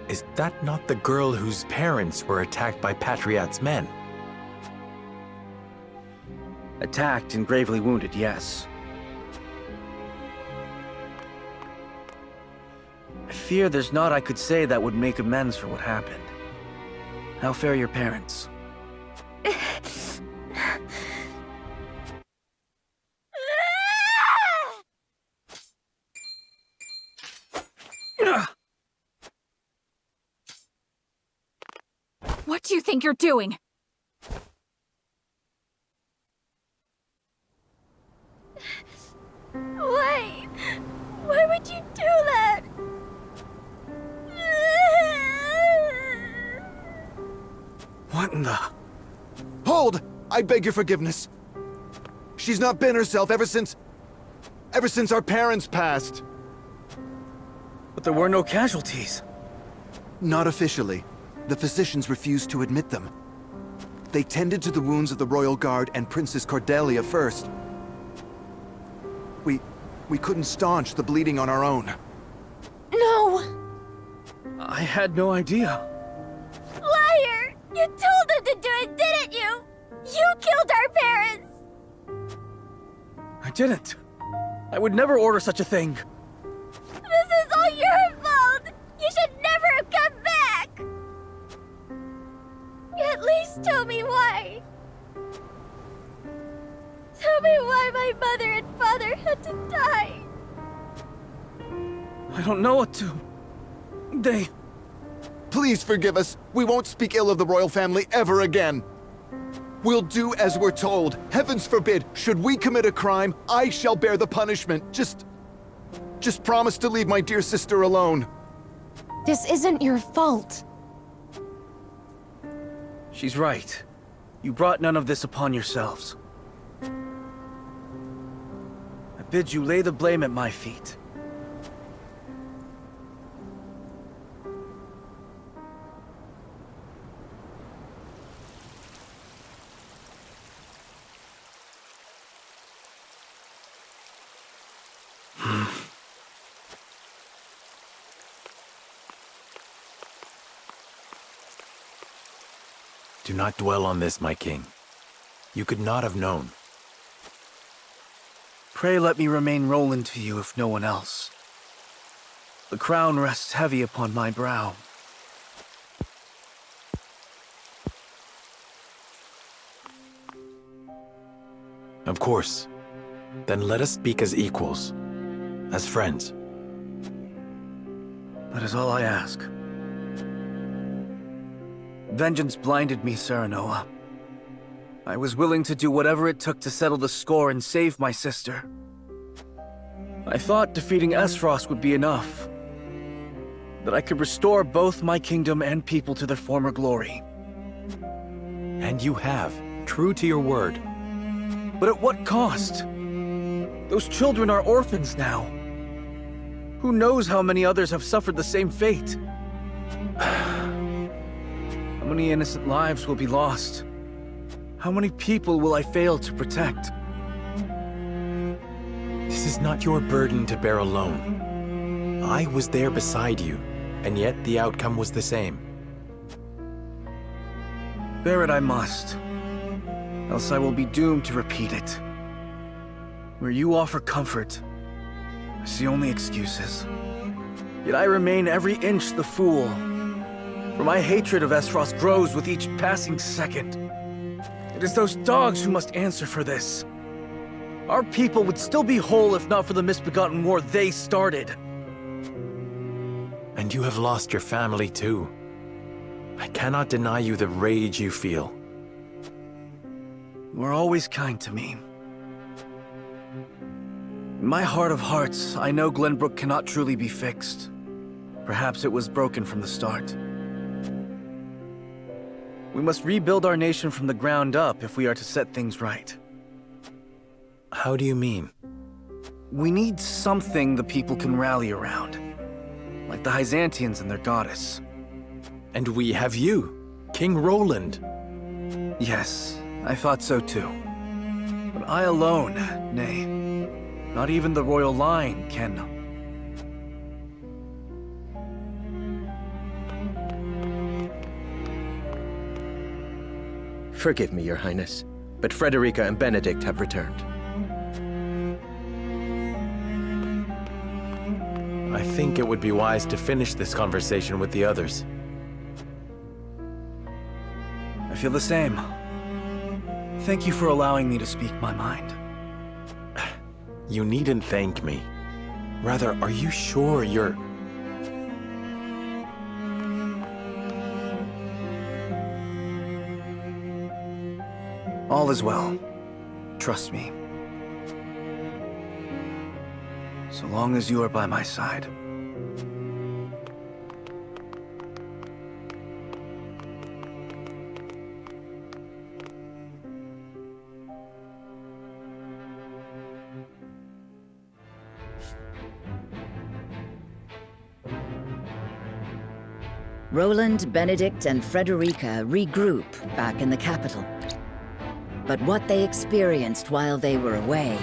Is that not the girl whose parents were attacked by Patriot's men? Attacked and gravely wounded, yes. I fear there's naught I could say that would make amends for what happened. How fare your parents? What do you think you're doing? Why? Why would you do that? What in the... Hold! I beg your forgiveness. She's not been herself ever since our parents passed. But there were no casualties. Not officially. The physicians refused to admit them. They tended to the wounds of the Royal Guard and Princess Cordelia first. We couldn't staunch the bleeding on our own. No! I had no idea. Liar! You told them to do it, didn't you? You killed our parents! I didn't. I would never order such a thing. This is all your fault! You should never have come back! At least tell me why. Tell me why my mother and father had to die. I don't know what to... They... Please forgive us. We won't speak ill of the royal family ever again. We'll do as we're told. Heavens forbid, should we commit a crime, I shall bear the punishment. Just promise to leave my dear sister alone. This isn't your fault. She's right. You brought none of this upon yourselves. I bid you lay the blame at my feet. Do not dwell on this, my king. You could not have known. Pray let me remain Roland to you if no one else. The crown rests heavy upon my brow. Of course. Then let us speak as equals. As friends. That is all I ask. Vengeance blinded me, Serenoa. I was willing to do whatever it took to settle the score and save my sister. I thought defeating Esfrost would be enough. That I could restore both my kingdom and people to their former glory. And you have, true to your word. But at what cost? Those children are orphans now. Who knows how many others have suffered the same fate? How many innocent lives will be lost? How many people will I fail to protect? This is not your burden to bear alone. I was there beside you, and yet the outcome was the same. Bear it I must, else I will be doomed to repeat it. Where you offer comfort, I see only excuses. Yet I remain every inch the fool. For my hatred of Esfrost grows with each passing second. It is those dogs who must answer for this. Our people would still be whole if not for the misbegotten war they started. And you have lost your family too. I cannot deny you the rage you feel. You are always kind to me. In my heart of hearts, I know Glenbrook cannot truly be fixed. Perhaps it was broken from the start. We must rebuild our nation from the ground up if we are to set things right. How do you mean? We need something the people can rally around. Like the Byzantians and their goddess. And we have you, King Roland. Yes, I thought so too. But I alone, nay, not even the royal line can. Forgive me, Your Highness, but Frederica and Benedict have returned. I think it would be wise to finish this conversation with the others. I feel the same. Thank you for allowing me to speak my mind. You needn't thank me. Rather, are you sure you're... All is well. Trust me. So long as you are by my side. Roland, Benedict, and Frederica regroup back in the capital. But what they experienced while they were away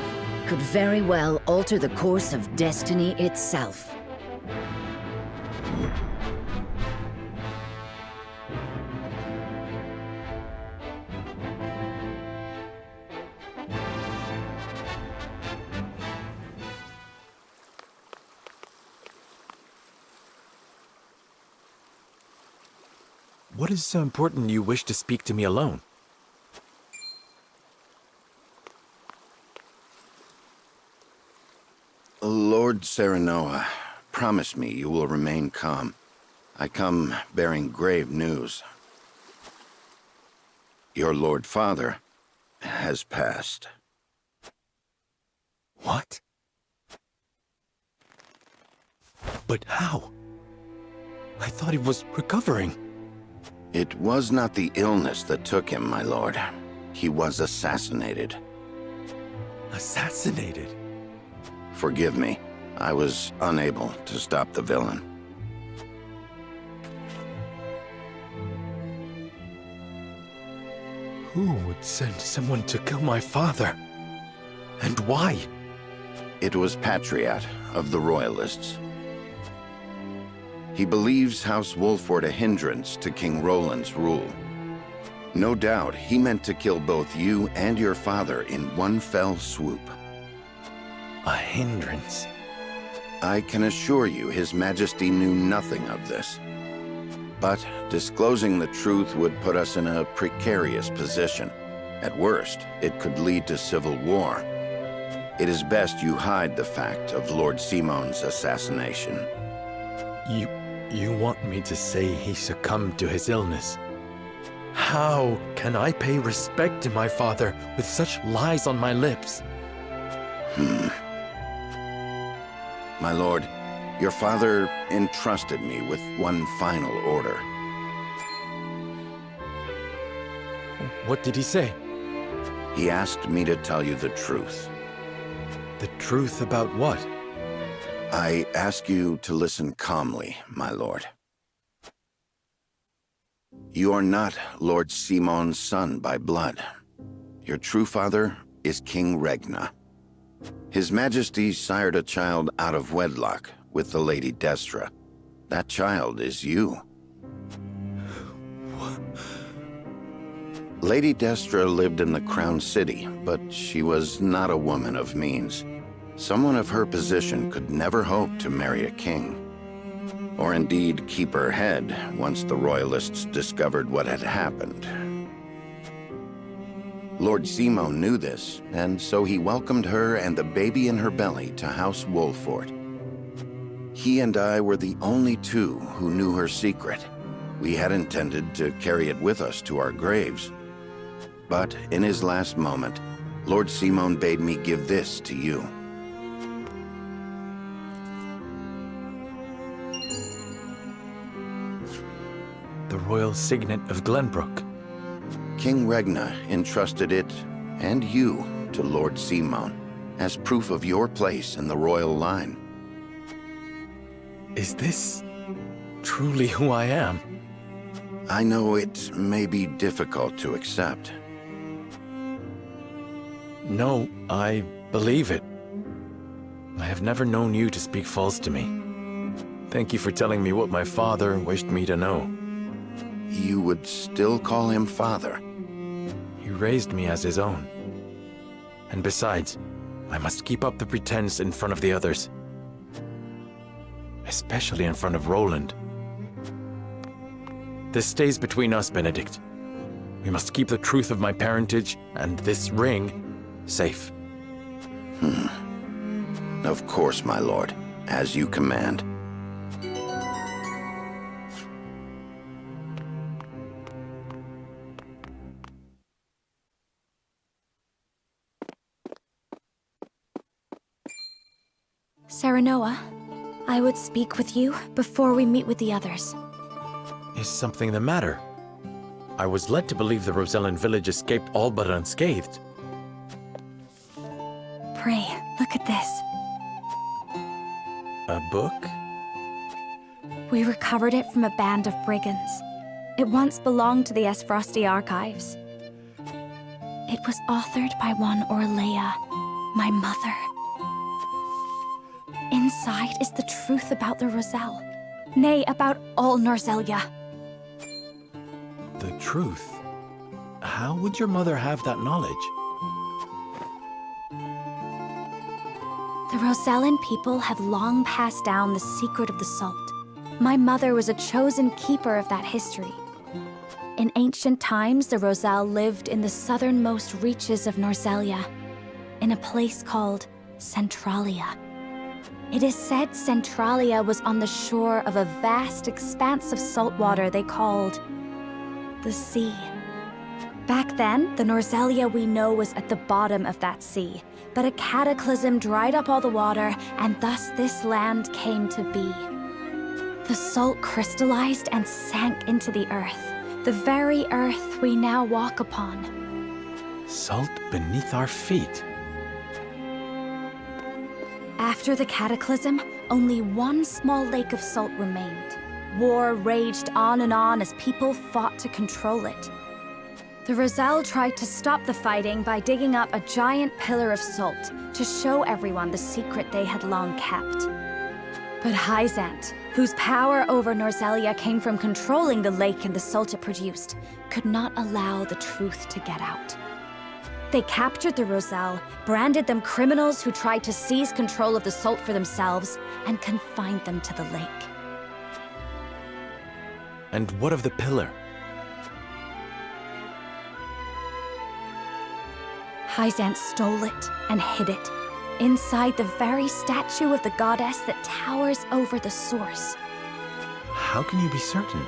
could very well alter the course of destiny itself. What is so important you wish to speak to me alone? Lord Serenoa, promise me you will remain calm. I come bearing grave news. Your Lord Father has passed. What? But how? I thought he was recovering. It was not the illness that took him, my lord. He was assassinated. Assassinated? Forgive me. I was unable to stop the villain. Who would send someone to kill my father? And why? It was Patriat of the Royalists. He believes House Wolford a hindrance to King Roland's rule. No doubt he meant to kill both you and your father in one fell swoop. A hindrance? I can assure you His Majesty knew nothing of this. But disclosing the truth would put us in a precarious position. At worst, it could lead to civil war. It is best you hide the fact of Lord Simon's assassination. You want me to say he succumbed to his illness? How can I pay respect to my father with such lies on my lips? My lord, your father entrusted me with one final order. What did he say? He asked me to tell you the truth. The truth about what? I ask you to listen calmly, my lord. You are not Lord Simon's son by blood. Your true father is King Regna. His Majesty sired a child out of wedlock with the Lady Destra. That child is you. Lady Destra lived in the Crown City, but she was not a woman of means. Someone of her position could never hope to marry a king. Or indeed keep her head once the Royalists discovered what had happened. Lord Simon knew this, and so he welcomed her and the baby in her belly to House Wolfort. He and I were the only two who knew her secret. We had intended to carry it with us to our graves. But in his last moment, Lord Simon bade me give this to you. The royal signet of Glenbrook. King Regna entrusted it, and you, to Lord Simon, as proof of your place in the royal line. Is this truly who I am? I know it may be difficult to accept. No, I believe it. I have never known you to speak false to me. Thank you for telling me what my father wished me to know. You would still call him father? He raised me as his own. And besides, I must keep up the pretense in front of the others. Especially in front of Roland. This stays between us, Benedict. We must keep the truth of my parentage and this ring safe. Of course, my lord. As you command. Serenoa, I would speak with you before we meet with the others. Is something the matter? I was led to believe the Rosellan village escaped all but unscathed. Pray, look at this. A book? We recovered it from a band of brigands. It once belonged to the Esfrosti archives. It was authored by one Orlea, my mother. Inside is the truth about the Roselle. Nay, about all Norzelia. The truth? How would your mother have that knowledge? The Rosellan people have long passed down the secret of the salt. My mother was a chosen keeper of that history. In ancient times, the Roselle lived in the southernmost reaches of Norzelia, in a place called Centralia. It is said Centralia was on the shore of a vast expanse of salt water they called the sea. Back then, the Norzelia we know was at the bottom of that sea, but a cataclysm dried up all the water, and thus this land came to be. The salt crystallized and sank into the earth, the very earth we now walk upon. Salt beneath our feet. After the cataclysm, only one small lake of salt remained. War raged on and on as people fought to control it. The Roselle tried to stop the fighting by digging up a giant pillar of salt to show everyone the secret they had long kept. But Hyzant, whose power over Norzelia came from controlling the lake and the salt it produced, could not allow the truth to get out. They captured the Roselle, branded them criminals who tried to seize control of the salt for themselves, and confined them to the lake. And what of the pillar? Hyzant stole it and hid it, inside the very statue of the goddess that towers over the source. How can you be certain?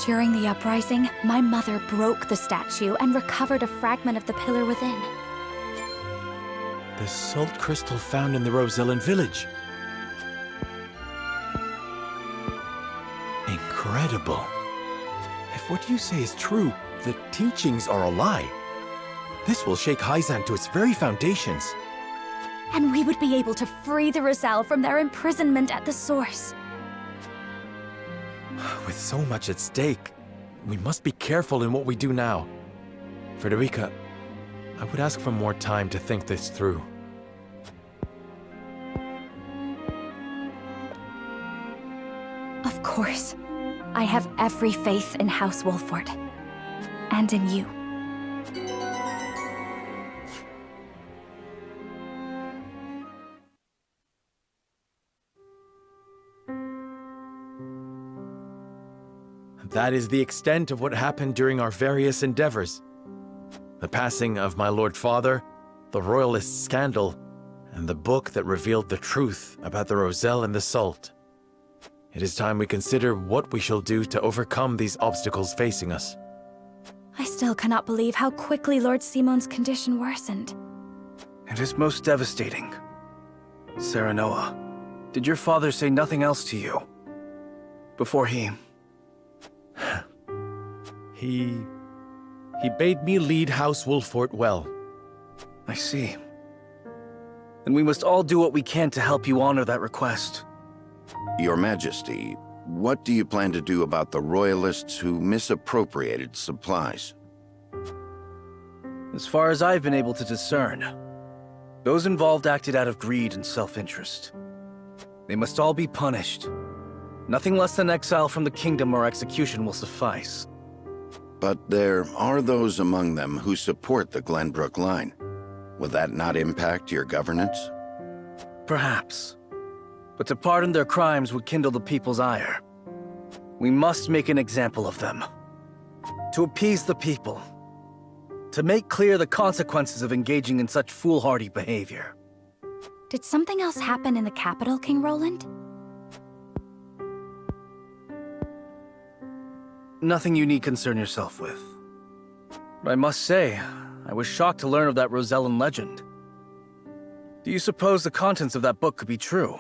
During the uprising, my mother broke the statue and recovered a fragment of the pillar within. The salt crystal found in the Rosellan village. Incredible. If what you say is true, the teachings are a lie. This will shake Hyzant to its very foundations. And we would be able to free the Roselle from their imprisonment at the source. With so much at stake, we must be careful in what we do now. Frederica, I would ask for more time to think this through. Of course. I have every faith in House Wolfort. And in you. that is the extent of what happened during our various endeavors. The passing of my Lord Father, the Royalist scandal, and the book that revealed the truth about the Roselle and the Salt. It is time we consider what we shall do to overcome these obstacles facing us. I still cannot believe how quickly Lord Simon's condition worsened. It is most devastating. Serenoa, did your father say nothing else to you? Before he... He bade me lead House Wolfort well. I see. Then we must all do what we can to help you honor that request. Your Majesty, what do you plan to do about the Royalists who misappropriated supplies? As far as I've been able to discern, those involved acted out of greed and self-interest. They must all be punished. Nothing less than exile from the kingdom or execution will suffice. But there are those among them who support the Glenbrook line. Will that not impact your governance? Perhaps. But to pardon their crimes would kindle the people's ire. We must make an example of them. To appease the people. To make clear the consequences of engaging in such foolhardy behavior. Did something else happen in the capital, King Roland? Nothing you need concern yourself with. But I must say, I was shocked to learn of that Rosellan legend. Do you suppose the contents of that book could be true?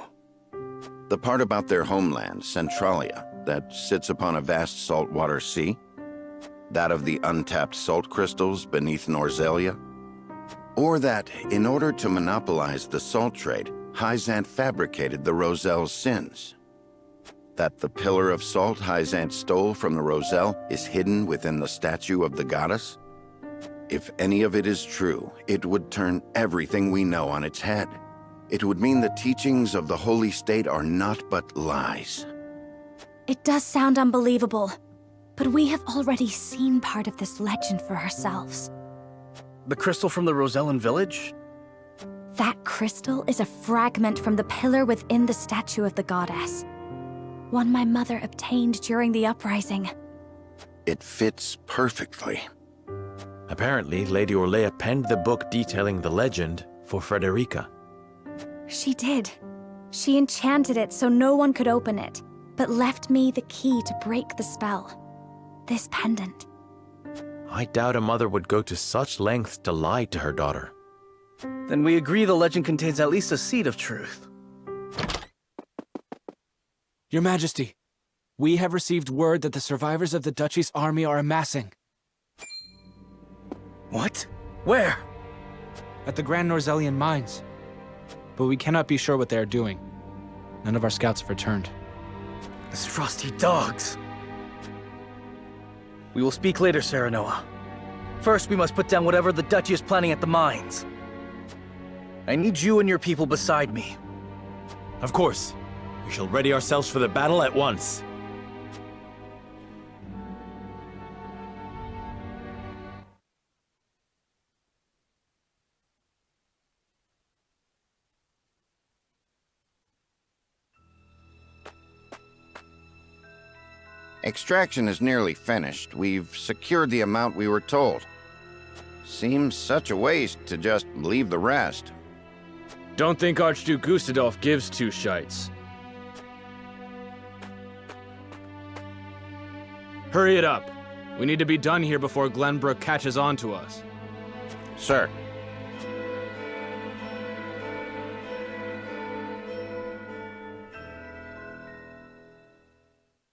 The part about their homeland, Centralia, that sits upon a vast saltwater sea? That of the untapped salt crystals beneath Norzelia? Or that, in order to monopolize the salt trade, Hyzant fabricated the Roselle's sins? That the pillar of salt Hyzant stole from the Roselle is hidden within the statue of the goddess? If any of it is true, it would turn everything we know on its head. It would mean the teachings of the Holy State are not but lies. It does sound unbelievable, but we have already seen part of this legend for ourselves. The crystal from the Rosellan village? That crystal is a fragment from the pillar within the statue of the goddess. One my mother obtained during the uprising. It fits perfectly. Apparently, Lady Orlea penned the book detailing the legend for Frederica. She did. She enchanted it so no one could open it, but left me the key to break the spell. This pendant. I doubt a mother would go to such lengths to lie to her daughter. Then we agree the legend contains at least a seed of truth. Your Majesty, we have received word that the survivors of the Duchy's army are amassing. What? Where? At the Grand Norzellian mines. But we cannot be sure what they are doing. None of our scouts have returned. Those frosty dogs. We will speak later, Serenoa. First, we must put down whatever the Duchy is planning at the mines. I need you and your people beside me. Of course. We shall ready ourselves for the battle at once. Extraction is nearly finished. We've secured the amount we were told. Seems such a waste to just leave the rest. Don't think Archduke Gustadolf gives two shites. Hurry it up. We need to be done here before Glenbrook catches on to us. Sir.